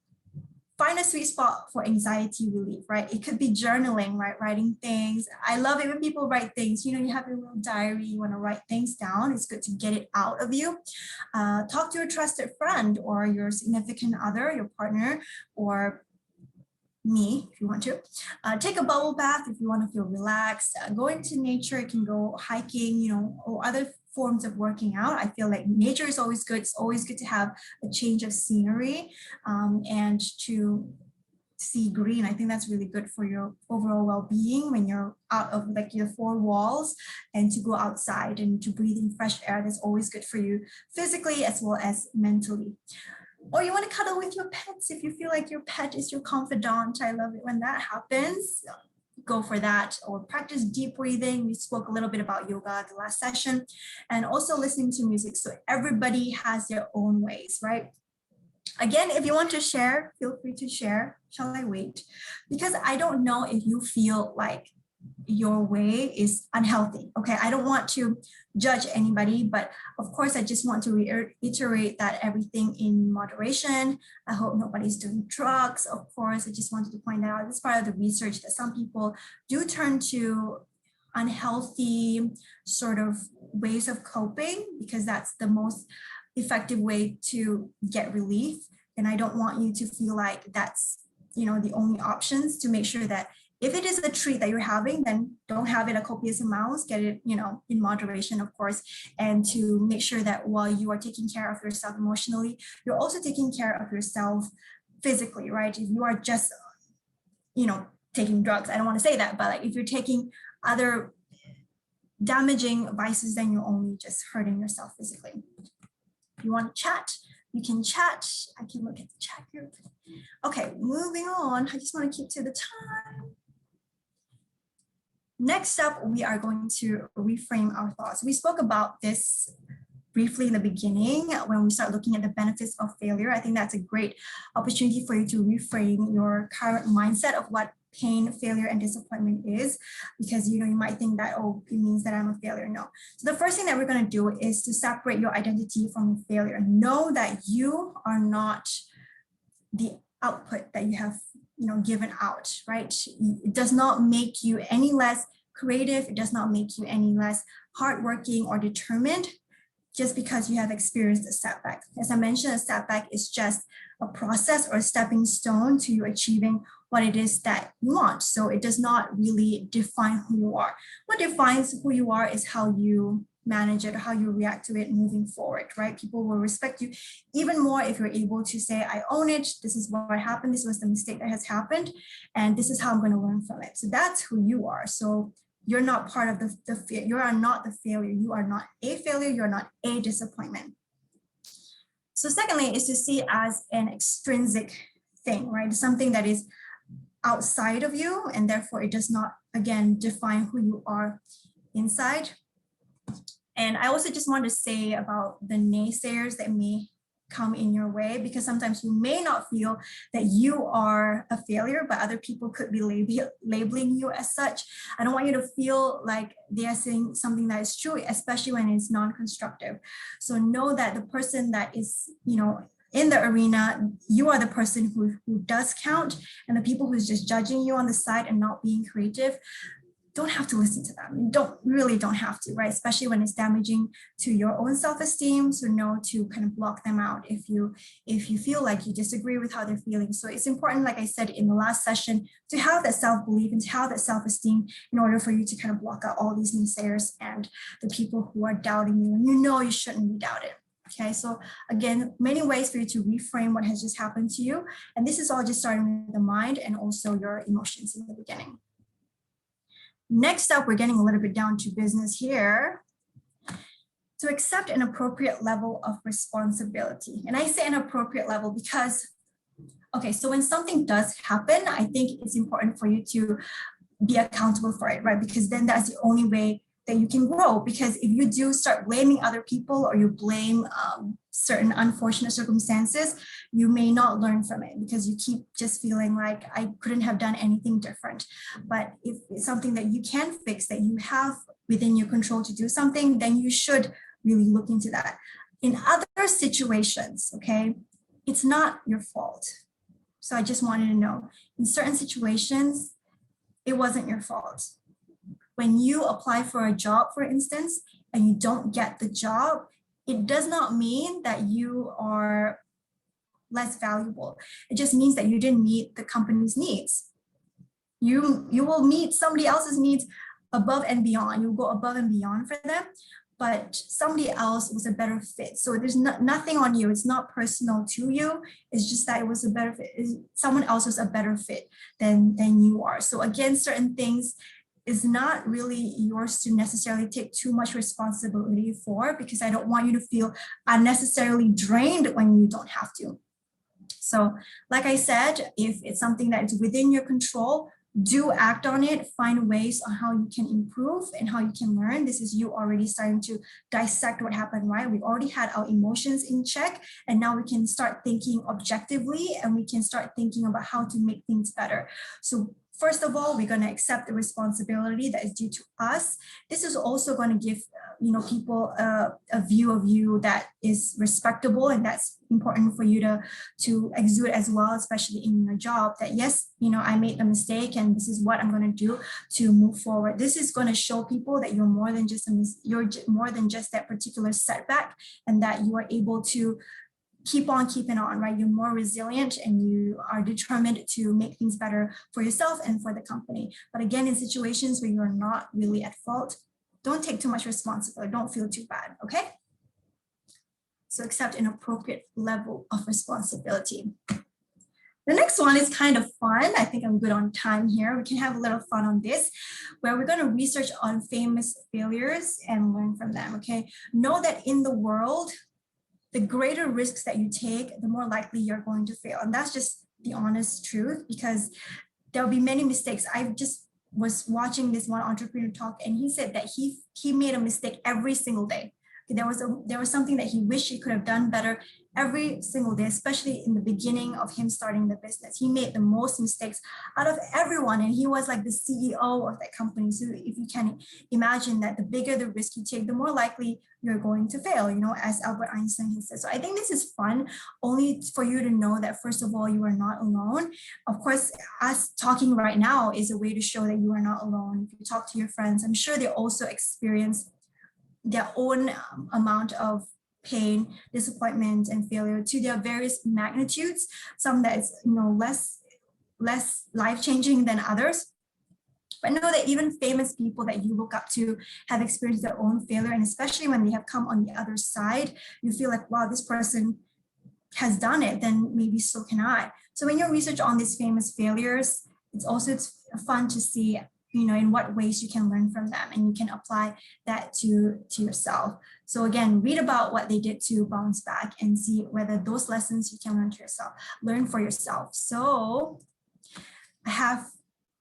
find a sweet spot for anxiety relief, right? It could be journaling, right? Writing things. I love it when people write things. You have your little diary, you want to write things down. It's good to get it out of you. Talk to your trusted friend or your significant other, your partner, or me if you want to. Take a bubble bath if you want to feel relaxed. Go into nature. You can go hiking, or other forms of working out. I feel like nature is always good. It's always good to have a change of scenery and to see green. I think that's really good for your overall well-being when you're out of like your four walls, and to go outside and to breathe in fresh air. That's always good for you physically as well as mentally. Or you want to cuddle with your pets if you feel like your pet is your confidant. I love it when that happens. Go for that, or practice deep breathing. We spoke a little bit about yoga the last session, and also listening to music. So everybody has their own ways, right? Again, if you want to share, feel free to share. Shall I wait? Because I don't know if you feel like your way is unhealthy. Okay, I don't want to judge anybody, but of course, I just want to reiterate that everything in moderation. I hope nobody's doing drugs. Of course, I just wanted to point that out. This is part of the research that some people do turn to unhealthy sort of ways of coping because that's the most effective way to get relief. And I don't want you to feel like that's, the only options. To make sure that if it is a treat that you're having, then don't have it a copious amounts, get it, in moderation, of course, and to make sure that while you are taking care of yourself emotionally, you're also taking care of yourself physically, right? If you are just, taking drugs, I don't want to say that, but like if you're taking other damaging vices, then you're only just hurting yourself physically. If you want to chat, you can chat. I can look at the chat group. Okay, moving on. I just want to keep to the time. Next up, we are going to reframe our thoughts. We spoke about this briefly in the beginning when we start looking at the benefits of failure. I think that's a great opportunity for you to reframe your current mindset of what pain, failure, and disappointment is, because you might think that, oh, it means that I'm a failure. No. So the first thing that we're going to do is to separate your identity from your failure. Know that you are not the output that you have given out, right? It does not make you any less creative. It does not make you any less hardworking or determined just because you have experienced a setback. As I mentioned, a setback is just a process or a stepping stone to you achieving what it is that you want. So it does not really define who you are. What defines who you are is how you manage it, or how you react to it moving forward, right? People will respect you even more if you're able to say, I own it. This is what happened. This was the mistake that has happened. And this is how I'm going to learn from it. So that's who you are. So you're not part of you are not the failure. You are not a failure. You're not a disappointment. So secondly is to see it as an extrinsic thing, right? Something that is outside of you, and therefore it does not, again, define who you are inside. And I also just want to say about the naysayers that may come in your way, because sometimes you may not feel that you are a failure, but other people could be labeling you as such. I don't want you to feel like they are saying something that is true, especially when it's non-constructive. So know that the person that is, in the arena, you are the person who does count, and the people who's just judging you on the side and not being creative, don't have to listen to them. You don't have to, right? Especially when it's damaging to your own self-esteem. So know to kind of block them out if you feel like you disagree with how they're feeling. So it's important, like I said in the last session, to have that self-belief and to have that self-esteem in order for you to kind of block out all these naysayers and the people who are doubting you, and you shouldn't be doubted. Okay, so again, many ways for you to reframe what has just happened to you. And this is all just starting with the mind and also your emotions in the beginning. Next up, we're getting a little bit down to business here. To accept an appropriate level of responsibility. And I say an appropriate level because, okay, so when something does happen, I think it's important for you to be accountable for it, right? Because then that's the only way that you can grow. Because if you do start blaming other people, or you blame certain unfortunate circumstances, you may not learn from it because you keep just feeling like I couldn't have done anything different. But if it's something that you can fix, that you have within your control to do something, then you should really look into that. In other situations, okay, it's not your fault. So I just wanted to know, in certain situations, it wasn't your fault. When you apply for a job, for instance, and you don't get the job, it does not mean that you are less valuable. It just means that you didn't meet the company's needs. You will meet somebody else's needs above and beyond. You go above and beyond for them, but somebody else was a better fit. So there's nothing on you. It's not personal to you. It's just that it was a better fit. Someone else was a better fit than you are. So again, certain things is not really yours to necessarily take too much responsibility for, because I don't want you to feel unnecessarily drained when you don't have to. So like I said, if it's something that is within your control, do act on it, find ways on how you can improve and how you can learn. This is you already starting to dissect what happened, right? We already had our emotions in check, and now we can start thinking objectively, and we can start thinking about how to make things better. So first of all, we're going to accept the responsibility that is due to us. This is also going to give people a view of you that is respectable, and that's important for you to exude as well, especially in your job, that yes, I made a mistake and this is what I'm going to do to move forward. This is going to show people that you're more than just that particular setback, and that you are able to keep on keeping on, right? You're more resilient and you are determined to make things better for yourself and for the company. But again, in situations where you're not really at fault, don't take too much responsibility. Don't feel too bad, okay? So accept an appropriate level of responsibility. The next one is kind of fun. I think I'm good on time here. We can have a little fun on this, where we're going to research on famous failures and learn from them, okay? Know that in the world, the greater risks that you take, the more likely you're going to fail. And that's just the honest truth, because there'll be many mistakes. I just was watching this one entrepreneur talk, and he said that he made a mistake every single day. There was something that he wished he could have done better every single day, especially in the beginning of him starting the business. He made the most mistakes out of everyone, and he was like the CEO of that company. So if you can imagine that the bigger the risk you take, the more likely you're going to fail, as Albert Einstein has said. So I think this is fun only for you to know that, first of all, you are not alone. Of course, us talking right now is a way to show that you are not alone. If you talk to your friends, I'm sure they also experience their own amount of pain, disappointment, and failure to their various magnitudes. Some that's less life-changing than others. But know that even famous people that you look up to have experienced their own failure, and especially when they have come on the other side, you feel like, wow, this person has done it, then maybe so can I. So when you research on these famous failures, it's fun to see in what ways you can learn from them, and you can apply that to yourself. So again, read about what they did to bounce back and see whether those lessons you can learn for yourself. So I have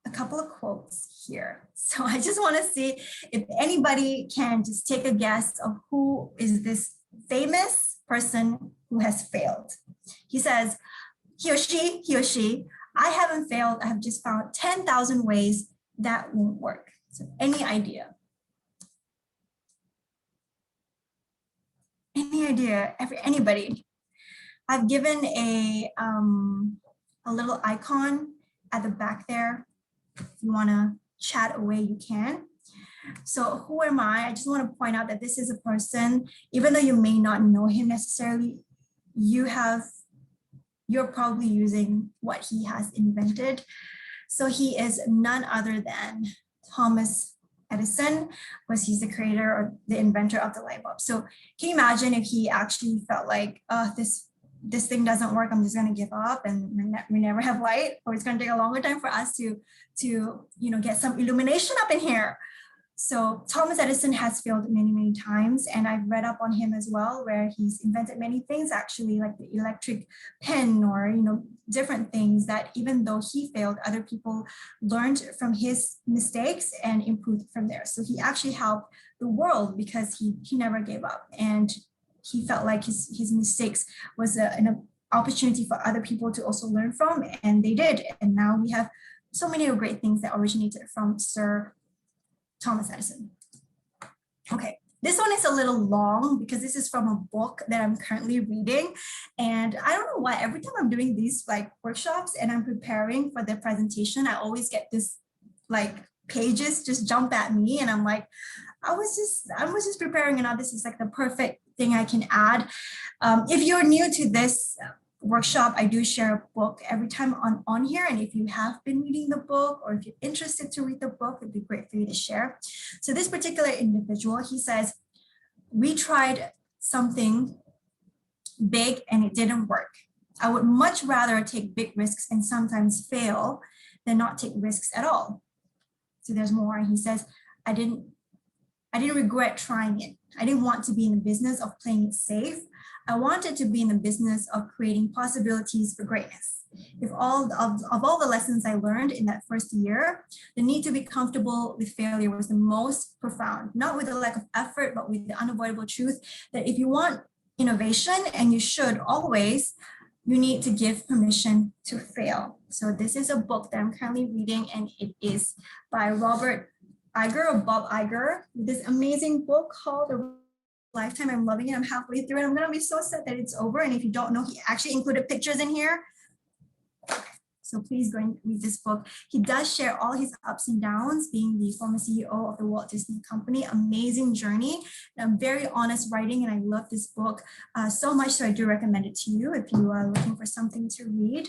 a couple of quotes here. So I just want to see if anybody can just take a guess of who is this famous person who has failed. He says, he or she, I haven't failed. I have just found 10,000 ways that won't work. So any idea? Any idea? Anybody? I've given a little icon at the back there. If you want to chat away, you can. So who am I? I just want to point out that this is a person, even though you may not know him necessarily, you're probably using what he has invented. So he is none other than Thomas Edison, because he's the creator or the inventor of the light bulb. So can you imagine if he actually felt like, this thing doesn't work, I'm just going to give up, and we never have light, or it's going to take a longer time for us to get some illumination up in here. So Thomas Edison has failed many, many times, and I've read up on him as well, where he's invented many things, actually, like the electric pen, or different things that even though he failed, other people learned from his mistakes and improved from there. So he actually helped the world because he never gave up, and he felt like his mistakes was an opportunity for other people to also learn from, and they did. And now we have so many great things that originated from Sir Thomas Edison. Okay, this one is a little long because this is from a book that I'm currently reading. And I don't know why, every time I'm doing these workshops and I'm preparing for the presentation, I always get this pages just jump at me. And I'm like, I was just preparing, and now this is the perfect thing I can add. If you're new to this workshop, I do share a book every time on here, and if you have been reading the book, or if you're interested to read the book, it'd be great for you to share. So this particular individual, he says, we tried something big and it didn't work. I would much rather take big risks and sometimes fail than not take risks at all. So there's more. He says, I didn't regret trying it. I didn't want to be in the business of playing it safe. I wanted to be in the business of creating possibilities for greatness. If all the lessons I learned in that first year, the need to be comfortable with failure was the most profound, not with the lack of effort, but with the unavoidable truth that if you want innovation, and you should always, you need to give permission to fail. So this is a book that I'm currently reading, and it is by Robert Iger, or Bob Iger, this amazing book called The Lifetime. I'm loving it. I'm halfway through it. I'm going to be so sad that it's over. And if you don't know, he actually included pictures in here. So please go and read this book. He does share all his ups and downs, being the former CEO of the Walt Disney Company. Amazing journey. And very honest writing, and I love this book so much. So I do recommend it to you if you are looking for something to read.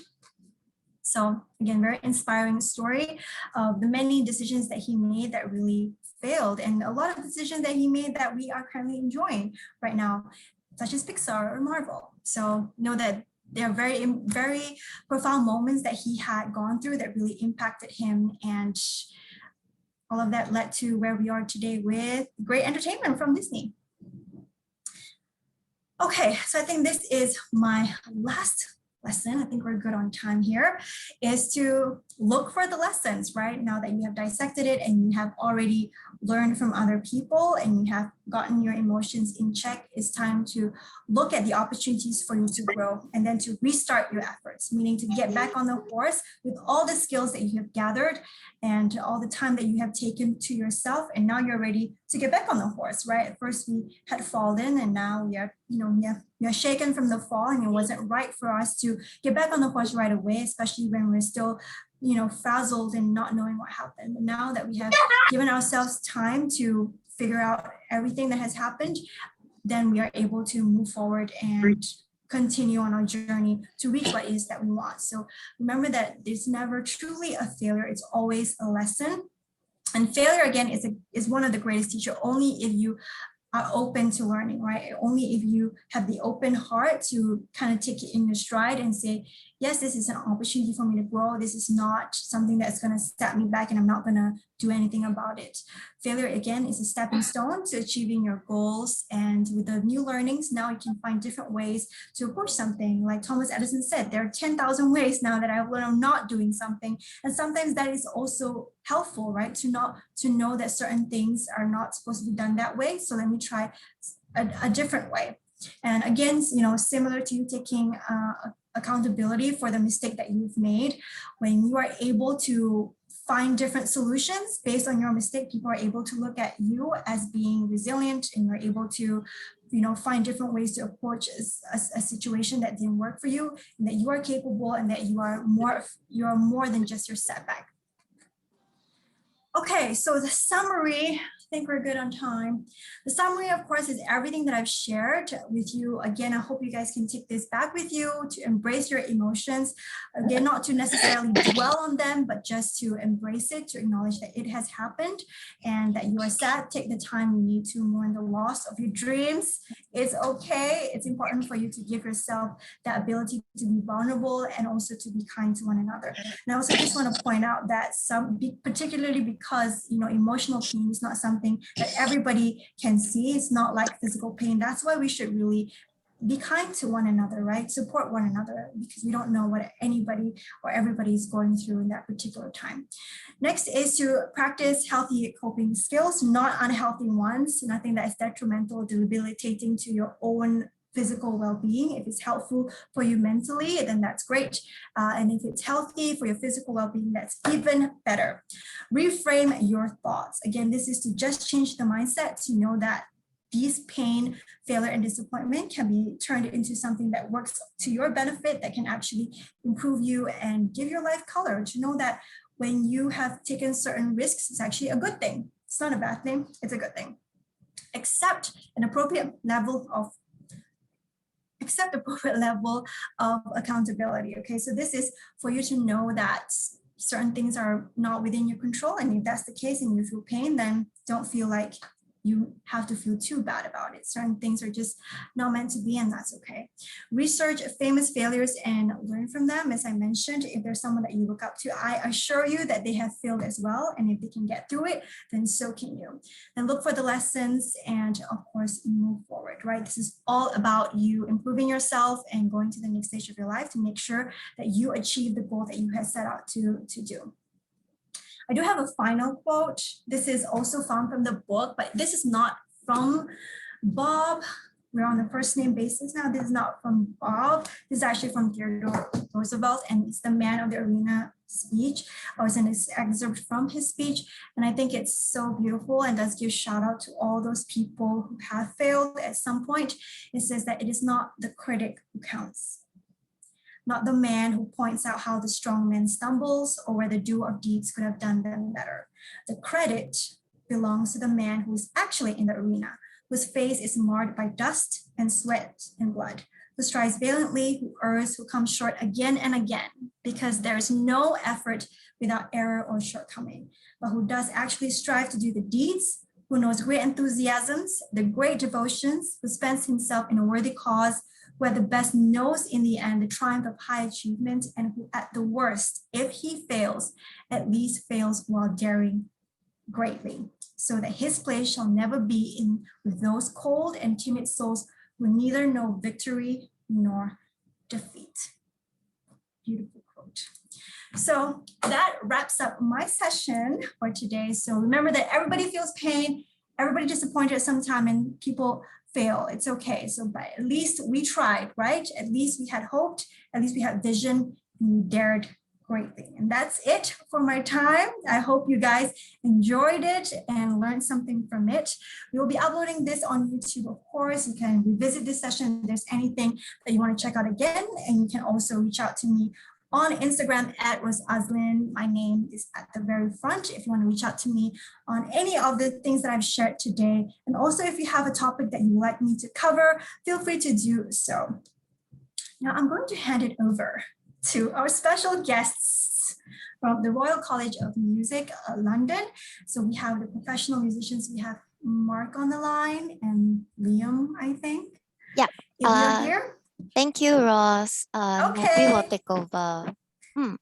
So again, very inspiring story of the many decisions that he made that really failed, and a lot of decisions that he made that we are currently enjoying right now, such as Pixar or Marvel. So know that there are very, very profound moments that he had gone through that really impacted him, and all of that led to where we are today with great entertainment from Disney. Okay, so I think this is my last lesson. I think we're good on time here, is to look for the lessons, right? Now that you have dissected it and you have already learned from other people and you have gotten your emotions in check, it's time to look at the opportunities for you to grow and then to restart your efforts, meaning to get back on the horse with all the skills that you have gathered and all the time that you have taken to yourself. And now you're ready to get back on the horse, right? At first we had fallen and now we are, we are shaken from the fall, and it wasn't right for us to get back on the horse right away, especially when we're still frazzled and not knowing what happened. But now that we have given ourselves time to figure out everything that has happened, then we are able to move forward and continue on our journey to reach what it is that we want. So remember that there's never truly a failure. It's always a lesson. And failure, again, is one of the greatest teachers, only if you are open to learning, right? Only if you have the open heart to kind of take it in your stride and say, yes, this is an opportunity for me to grow. This is not something that's going to set me back and I'm not going to do anything about it. Failure, again, is a stepping stone to achieving your goals. And with the new learnings, now you can find different ways to approach something. Like Thomas Edison said, there are 10,000 ways now that I've learned I'm not doing something. And sometimes that is also helpful, right? To know that certain things are not supposed to be done that way. So let me try a different way. And again, similar to you taking accountability for the mistake that you've made, when you are able to find different solutions based on your mistake, people are able to look at you as being resilient, and you're able to find different ways to approach a situation that didn't work for you, and that you are capable and that you are more than just your setback. Okay, so the summary, I think we're good on time. The summary, of course, is everything that I've shared with you. Again, I hope you guys can take this back with you to embrace your emotions. Again, not to necessarily dwell on them, but just to embrace it, to acknowledge that it has happened and that you are sad. Take the time you need to mourn the loss of your dreams. It's okay. It's important for you to give yourself that ability to be vulnerable and also to be kind to one another. And I also just want to point out that particularly because emotional pain is not something that everybody can see. It's not like physical pain. That's why we should really be kind to one another, right? Support one another, because we don't know what anybody or everybody is going through in that particular time. Next is to practice healthy coping skills, not unhealthy ones, nothing that is detrimental, debilitating to your own physical well-being. If it's helpful for you mentally, then that's great. And if it's healthy for your physical well-being, that's even better. Reframe your thoughts. Again, this is to just change the mindset to know that these pain, failure, and disappointment can be turned into something that works to your benefit, that can actually improve you and give your life color. To know that when you have taken certain risks, it's actually a good thing. It's not a bad thing, it's a good thing. Accept appropriate level of accountability. Okay, so this is for you to know that certain things are not within your control, and if that's the case and you feel pain, then don't feel like you have to feel too bad about it. Certain things are just not meant to be, and that's okay. Research famous failures and learn from them. As I mentioned, if there's someone that you look up to, I assure you that they have failed as well, and if they can get through it, then so can you. Then look for the lessons and, of course, move forward, right? This is all about you improving yourself and going to the next stage of your life to make sure that you achieve the goal that you have set out to do. I do have a final quote. This is also found from the book, but this is not from Bob. We're on a first name basis now. This is not from Bob. This is actually from Theodore Roosevelt, and it's the Man of the Arena speech. I was in this excerpt from his speech, and I think it's so beautiful and does give shout out to all those people who have failed at some point. It says that it is not the critic who counts, not the man who points out how the strong man stumbles or where the doer of deeds could have done them better. The credit belongs to the man who is actually in the arena, whose face is marred by dust and sweat and blood, who strives valiantly, who errs, who comes short again and again, because there is no effort without error or shortcoming, but who does actually strive to do the deeds, who knows great enthusiasms, the great devotions, who spends himself in a worthy cause, who at the best knows in the end the triumph of high achievement, and who at the worst, if he fails, at least fails while daring greatly, so that his place shall never be in with those cold and timid souls who neither know victory nor defeat. Beautiful quote. So that wraps up my session for today. So remember that everybody feels pain, everybody disappointed at some time, and people fail. It's okay. So but at least we tried, right? At least we had hoped, at least we had vision, and we dared greatly. And that's it for my time. I hope you guys enjoyed it and learned something from it. We will be uploading this on YouTube, of course. You can revisit this session if there's anything that you want to check out again. And you can also reach out to me on Instagram at @rosaslin. My name is at the very front if you want to reach out to me on any of the things that I've shared today. And also if you have a topic that you'd like me to cover, feel free to do so. Now I'm going to hand it over to our special guests from the Royal College of Music, London. So we have the professional musicians. We have Mark on the line and Liam, I think. Yeah. If you're here. Thank you, Ross. Okay. We will take over.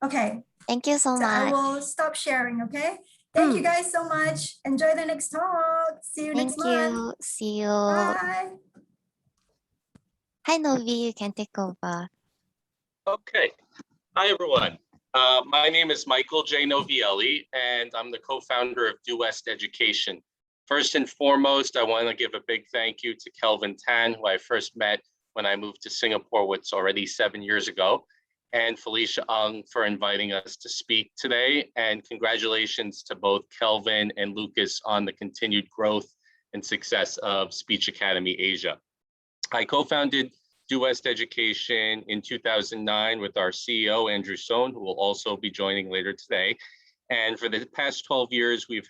Okay. Thank you so So much. I will stop sharing, okay? Thank you guys so much. Enjoy the next talk. See you next month. Thank you. See you. Bye. Hi, Novi. You can take over. Okay. Hi, everyone. My name is Michael J. Novielli, and I'm the co-founder of Due West Education. First and foremost, I want to give a big thank you to Kelvin Tan, who I first met when I moved to Singapore, what's already 7 years ago, and Felicia Ung for inviting us to speak today. And congratulations to both Kelvin and Lucas on the continued growth and success of Speech Academy Asia. I co-founded Due West Education in 2009 with our CEO, Andrew Sohn, who will also be joining later today. And for the past 12 years, we've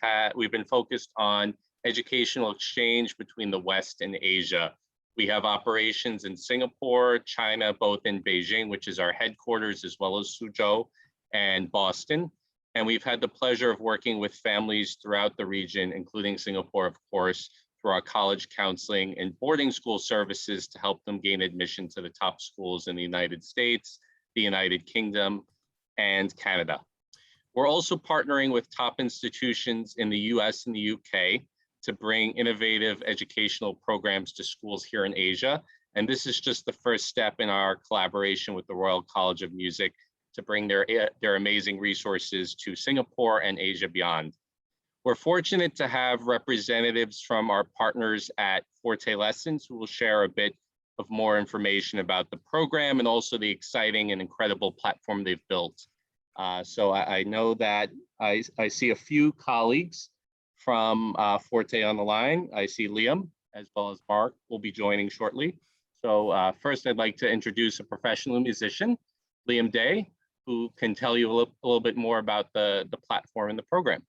been focused on educational exchange between the West and Asia. We have operations in Singapore, China, both in Beijing, which is our headquarters, as well as Suzhou and Boston. And we've had the pleasure of working with families throughout the region, including Singapore, of course, through our college counseling and boarding school services to help them gain admission to the top schools in the United States, the United Kingdom, and Canada. We're also partnering with top institutions in the US and the UK to bring innovative educational programs to schools here in Asia. And this is just the first step in our collaboration with the Royal College of Music to bring their amazing resources to Singapore and Asia beyond. We're fortunate to have representatives from our partners at Forte Lessons who will share a bit of more information about the program and also the exciting and incredible platform they've built. So I know that I see a few colleagues from Forte on the line. I see Liam as well as Mark will be joining shortly. So first I'd like to introduce a professional musician, Liam Day, who can tell you a little bit more about the platform and the program.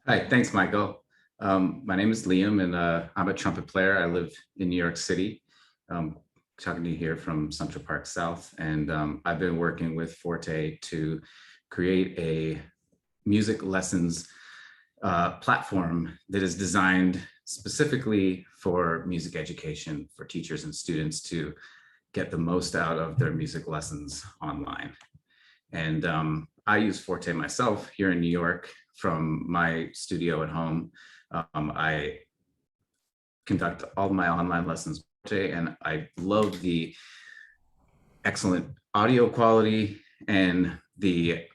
Hi, thanks, Michael. My name is Liam, and I'm a trumpet player. I live in New York City. Talking to you here from Central Park South, and I've been working with Forte to create a music lessons platform that is designed specifically for music education, for teachers and students to get the most out of their music lessons online. And I use Forte myself here in New York from my studio at home. I conduct all my online lessons, and I love the excellent audio quality and the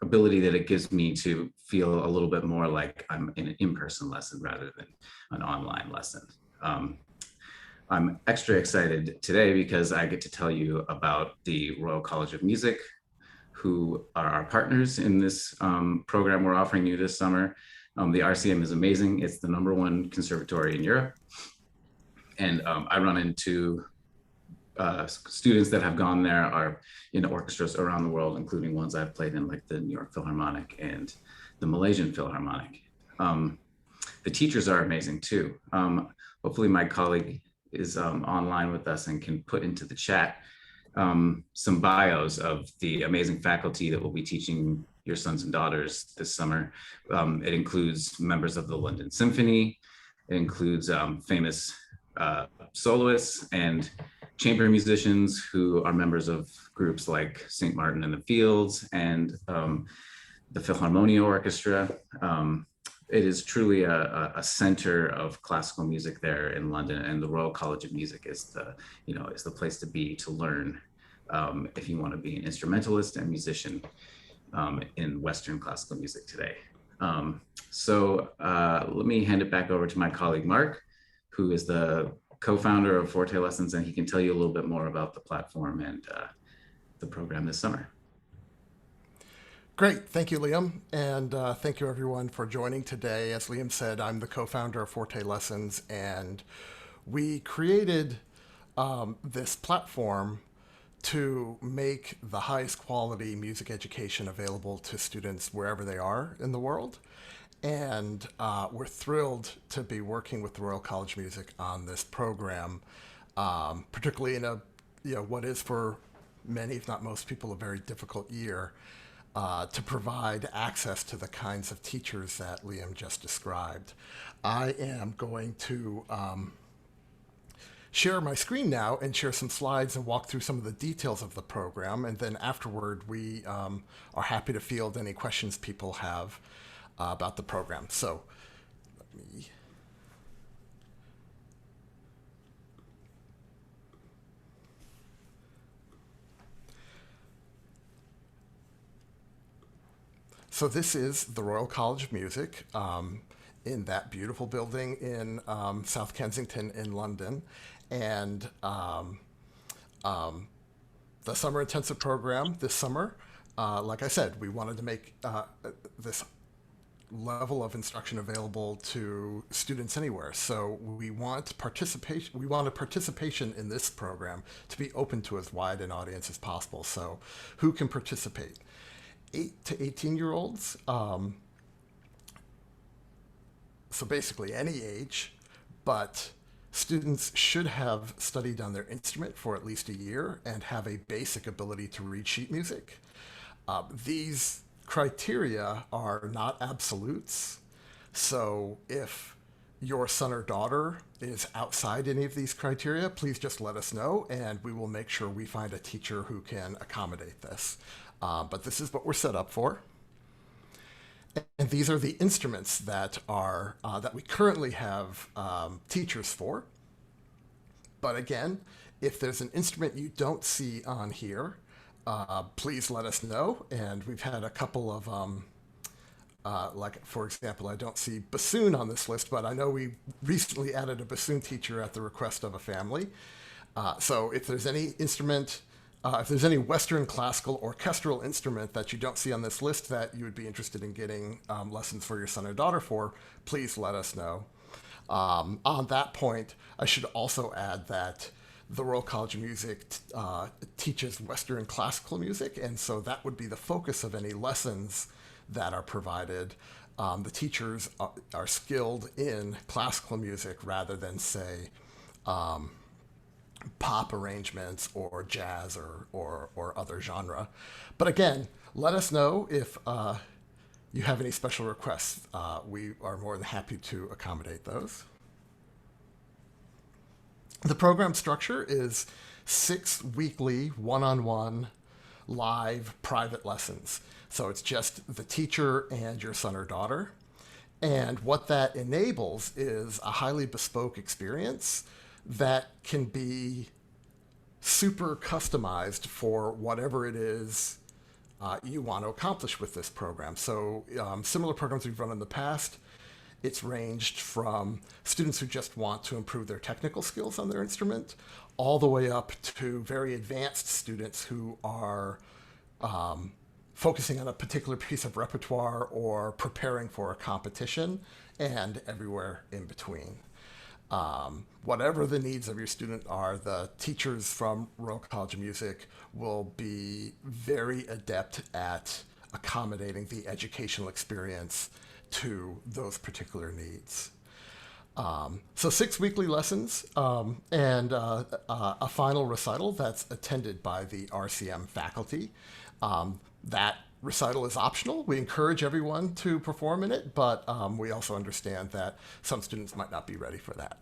ability that it gives me to feel a little bit more like I'm in an in-person lesson rather than an online lesson. I'm extra excited today because I get to tell you about the Royal College of Music, who are our partners in this program we're offering you this summer. The RCM is amazing. It's the #1 conservatory in Europe. And I run into students that have gone there are in orchestras around the world, including ones I've played in, like the New York Philharmonic and the Malaysian Philharmonic. The teachers are amazing too. Hopefully my colleague is online with us and can put into the chat some bios of the amazing faculty that will be teaching your sons and daughters this summer. It includes members of the London Symphony. It includes famous soloists and chamber musicians who are members of groups like St. Martin in the Fields and the Philharmonia Orchestra. It is truly a center of classical music there in London, and the Royal College of Music is the place to be to learn if you want to be an instrumentalist and musician in Western classical music today. Let me hand it back over to my colleague, Mark, who is the co-founder of Forte Lessons, and he can tell you a little bit more about the platform and the program this summer. Great, thank you, Liam, and thank you everyone for joining today. As Liam said, I'm the co-founder of Forte Lessons, and we created this platform to make the highest quality music education available to students wherever they are in the world. And we're thrilled to be working with the Royal College of Music on this program, particularly in what is for many, if not most people, a very difficult year, to provide access to the kinds of teachers that Liam just described. I am going to share my screen now and share some slides and walk through some of the details of the program. And then afterward, we are happy to field any questions people have about the program. So let me... So this is the Royal College of Music in that beautiful building in South Kensington in London. And the summer intensive program this summer, like I said, we wanted to make this level of instruction available to students anywhere. So we want participation. We want a participation in this program to be open to as wide an audience as possible. So who can participate? 8 to 18-year-olds. So basically any age, but students should have studied on their instrument for at least a year and have a basic ability to read sheet music. These criteria are not absolutes. So if your son or daughter is outside any of these criteria, please just let us know and we will make sure we find a teacher who can accommodate this. But this is what we're set up for. And these are the instruments that are that we currently have teachers for. But again, if there's an instrument you don't see on here, please let us know. And we've had a couple of, like for example, I don't see bassoon on this list, but I know we recently added a bassoon teacher at the request of a family. So if there's any instrument, if there's any Western classical orchestral instrument that you don't see on this list that you would be interested in getting lessons for your son or daughter for, please let us know. On that point, I should also add that the Royal College of Music teaches Western classical music, and so that would be the focus of any lessons that are provided. The teachers are skilled in classical music rather than, say, pop arrangements or jazz or other genre. But again, let us know if you have any special requests. We are more than happy to accommodate those. The program structure is 6 weekly one-on-one live private lessons. So it's just the teacher and your son or daughter. And what that enables is a highly bespoke experience that can be super customized for whatever it is you want to accomplish with this program. So similar programs we've run in the past, it's ranged from students who just want to improve their technical skills on their instrument, all the way up to very advanced students who are focusing on a particular piece of repertoire or preparing for a competition, and everywhere in between. Whatever the needs of your student are, the teachers from Royal College of Music will be very adept at accommodating the educational experience to those particular needs. So 6 weekly lessons and a final recital that's attended by the RCM faculty. That recital is optional. We encourage everyone to perform in it, but we also understand that some students might not be ready for that.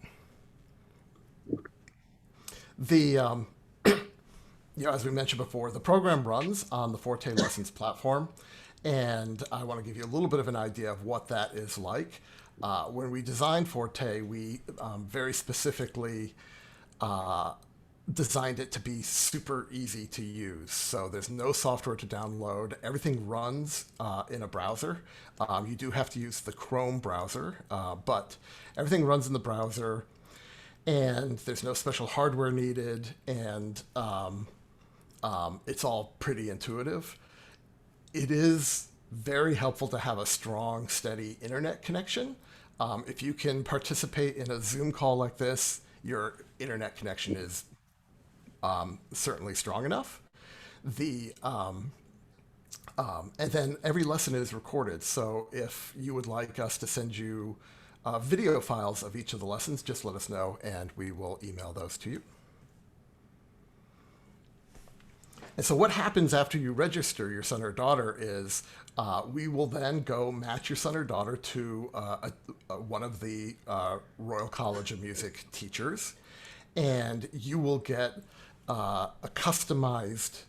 As we mentioned before, the program runs on the Forte Lessons platform, and I want to give you a little bit of an idea of what that is like. When we designed Forte, we very specifically designed it to be super easy to use. So there's no software to download. Everything runs in a browser. You do have to use the Chrome browser, but everything runs in the browser, and there's no special hardware needed, and it's all pretty intuitive. It is very helpful to have a strong, steady internet connection. If you can participate in a Zoom call like this, your internet connection is certainly strong enough. And then every lesson is recorded. So if you would like us to send you video files of each of the lessons, just let us know and we will email those to you. And so what happens after you register your son or daughter is we will then go match your son or daughter to one of the Royal College of Music teachers, and you will get a customized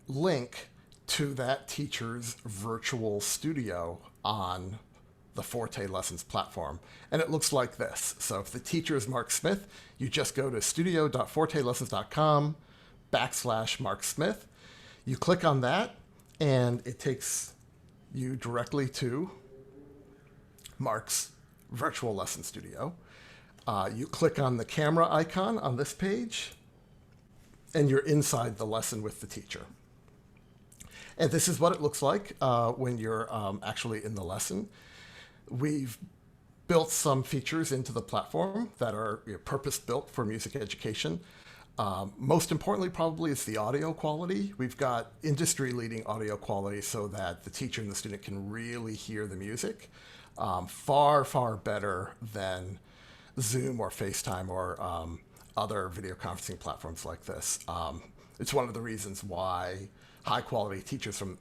link to that teacher's virtual studio on the Forte Lessons platform. And it looks like this. So if the teacher is Mark Smith, you just go to studio.fortelessons.com/Mark Smith. You click on that, and it takes you directly to Mark's virtual lesson studio. You click on the camera icon on this page, and you're inside the lesson with the teacher. And this is what it looks like when you're actually in the lesson. We've built some features into the platform that are purpose-built for music education. Most importantly, probably, is the audio quality. We've got industry-leading audio quality so that the teacher and the student can really hear the music. Far, far better than Zoom or FaceTime or other video conferencing platforms like this. It's one of the reasons why high-quality teachers from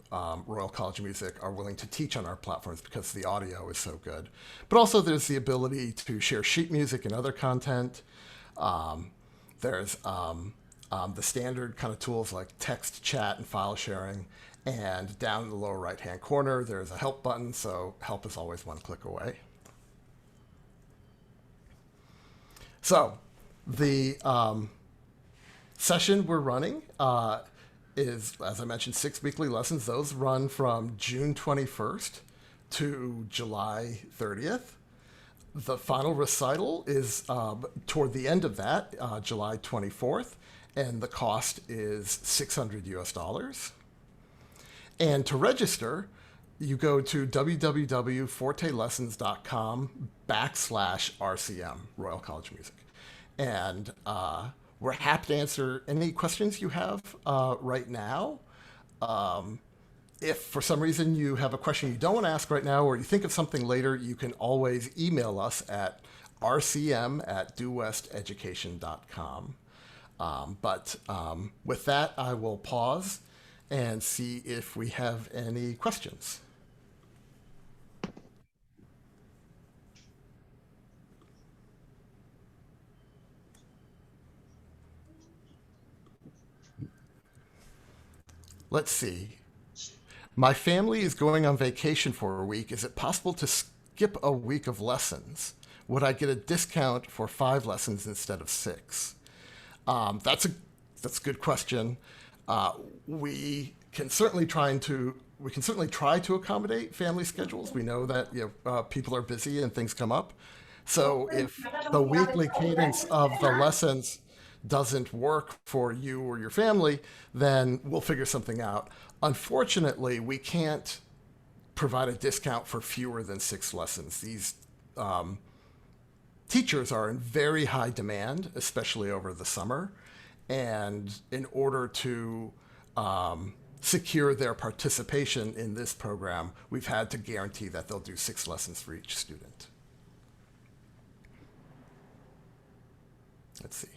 Royal College of Music are willing to teach on our platforms, because the audio is so good. But also there's the ability to share sheet music and other content. There's the standard kind of tools like text, chat, and file sharing. And down in the lower right-hand corner, there's a help button, so help is always one click away. So the session we're running is, as I mentioned, 6 weekly lessons. Those run from June 21st to July 30th. The final recital is toward the end of that, July 24th, and the cost is $600 US. And to register, you go to www.fortelessons.com/RCM, Royal College of Music. And we're happy to answer any questions you have right now. If for some reason you have a question you don't want to ask right now, or you think of something later, you can always email us at rcm@dewesteducation.com. But with that, I will pause and see if we have any questions. Let's see. My family is going on vacation for a week. Is it possible to skip a week of lessons? Would I get a discount for 5 lessons instead of 6? That's a good question. We can certainly try to accommodate family schedules. We know that people are busy and things come up. So if the weekly cadence of the lessons doesn't work for you or your family, then we'll figure something out. Unfortunately, we can't provide a discount for fewer than 6 lessons. These teachers are in very high demand, especially over the summer. And in order to secure their participation in this program, we've had to guarantee that they'll do 6 lessons for each student. Let's see.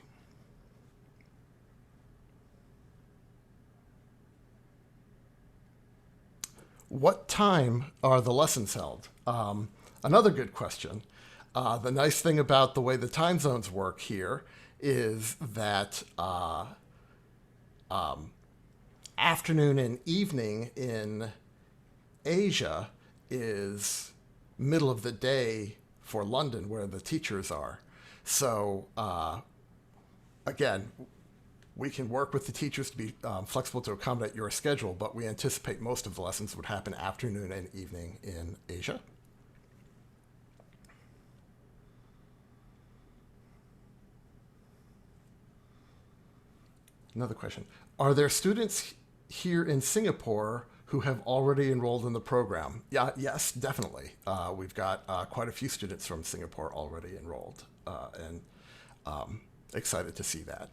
What time are the lessons held? Another good question. The nice thing about the way the time zones work here is that afternoon and evening in Asia is middle of the day for London, where the teachers are. So again, we can work with the teachers to be flexible to accommodate your schedule, but we anticipate most of the lessons would happen afternoon and evening in Asia. Another question. Are there students here in Singapore who have already enrolled in the program? Yeah, yes, definitely. We've got quite a few students from Singapore already enrolled, and excited to see that.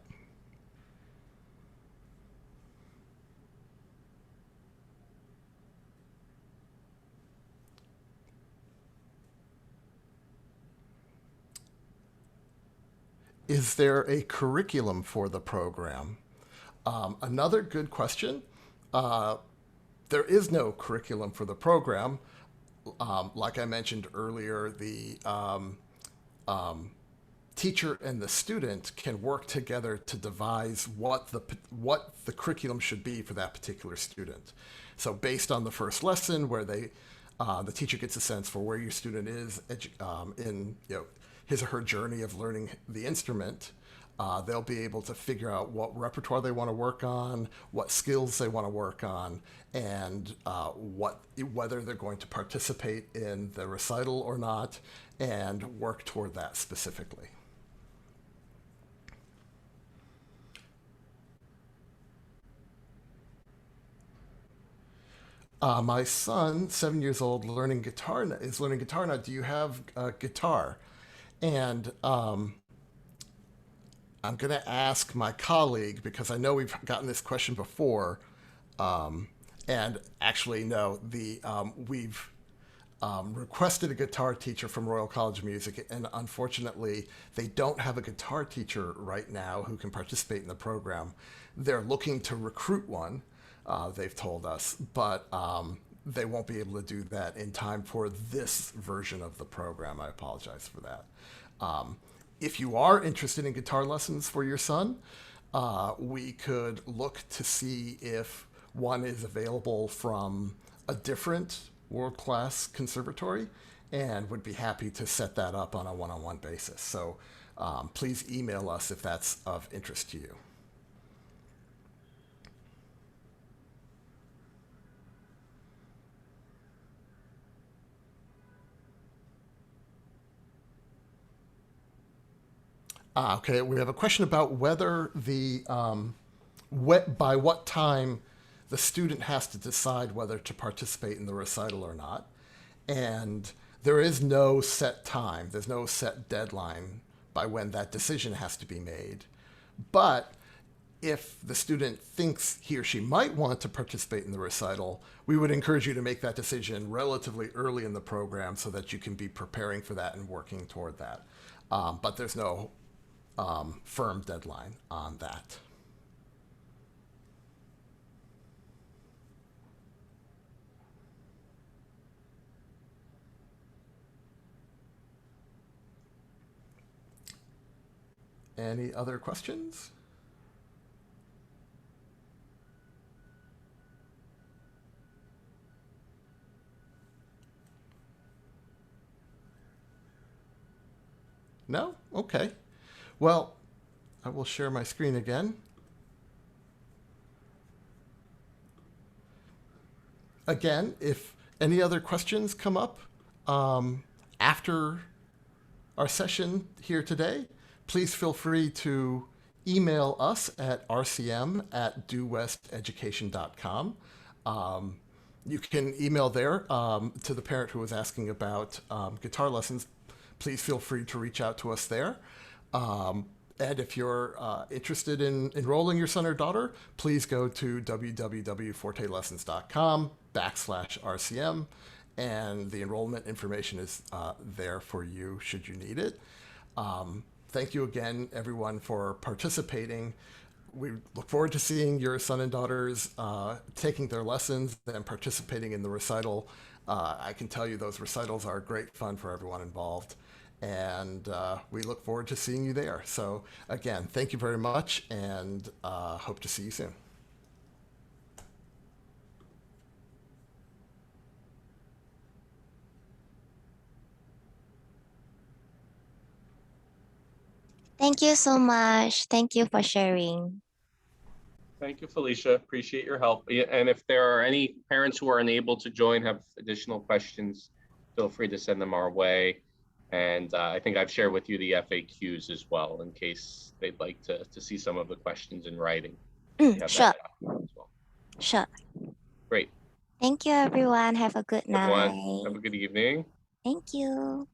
Is there a curriculum for the program? Another good question. There is no curriculum for the program. Like I mentioned earlier, the teacher and the student can work together to devise what the curriculum should be for that particular student. So based on the first lesson, where the teacher gets a sense for where your student is in his or her journey of learning the instrument, they'll be able to figure out what repertoire they want to work on, what skills they want to work on, and whether they're going to participate in the recital or not, and work toward that specifically. My son, 7 years old, is learning guitar now. Do you have a guitar? And I'm going to ask my colleague, because I know we've gotten this question before, and actually, no, we've requested a guitar teacher from Royal College of Music, and unfortunately, they don't have a guitar teacher right now who can participate in the program. They're looking to recruit one, they've told us, but they won't be able to do that in time for this version of the program. I apologize for that. If you are interested in guitar lessons for your son, we could look to see if one is available from a different world-class conservatory, and would be happy to set that up on a one-on-one basis. So please email us if that's of interest to you. Okay, we have a question about whether by what time the student has to decide whether to participate in the recital or not. And there is no set time, there's no set deadline by when that decision has to be made. But if the student thinks he or she might want to participate in the recital, we would encourage you to make that decision relatively early in the program so that you can be preparing for that and working toward that. But there's no firm deadline on that. Any other questions? No? Okay. Well, I will share my screen again. Again, if any other questions come up after our session here today, please feel free to email us at rcm@dewesteducation.com. You can email there to the parent who was asking about guitar lessons. Please feel free to reach out to us there. And if you're interested in enrolling your son or daughter, please go to www.fortelessons.com/RCM, and the enrollment information is there for you should you need it. Thank you again, everyone, for participating. We look forward to seeing your son and daughters taking their lessons and participating in the recital. I can tell you those recitals are great fun for everyone involved. And we look forward to seeing you there. So again, thank you very much, and hope to see you soon. Thank you so much. Thank you for sharing. Thank you, Felicia. Appreciate your help. Yeah, and if there are any parents who are unable to join, have additional questions, feel free to send them our way. And I think I've shared with you the FAQs as well, in case they'd like to see some of the questions in writing. You have Sure, that as well. sure. Great. Thank you, everyone. Have a good Everyone, night. have a good evening. Thank you.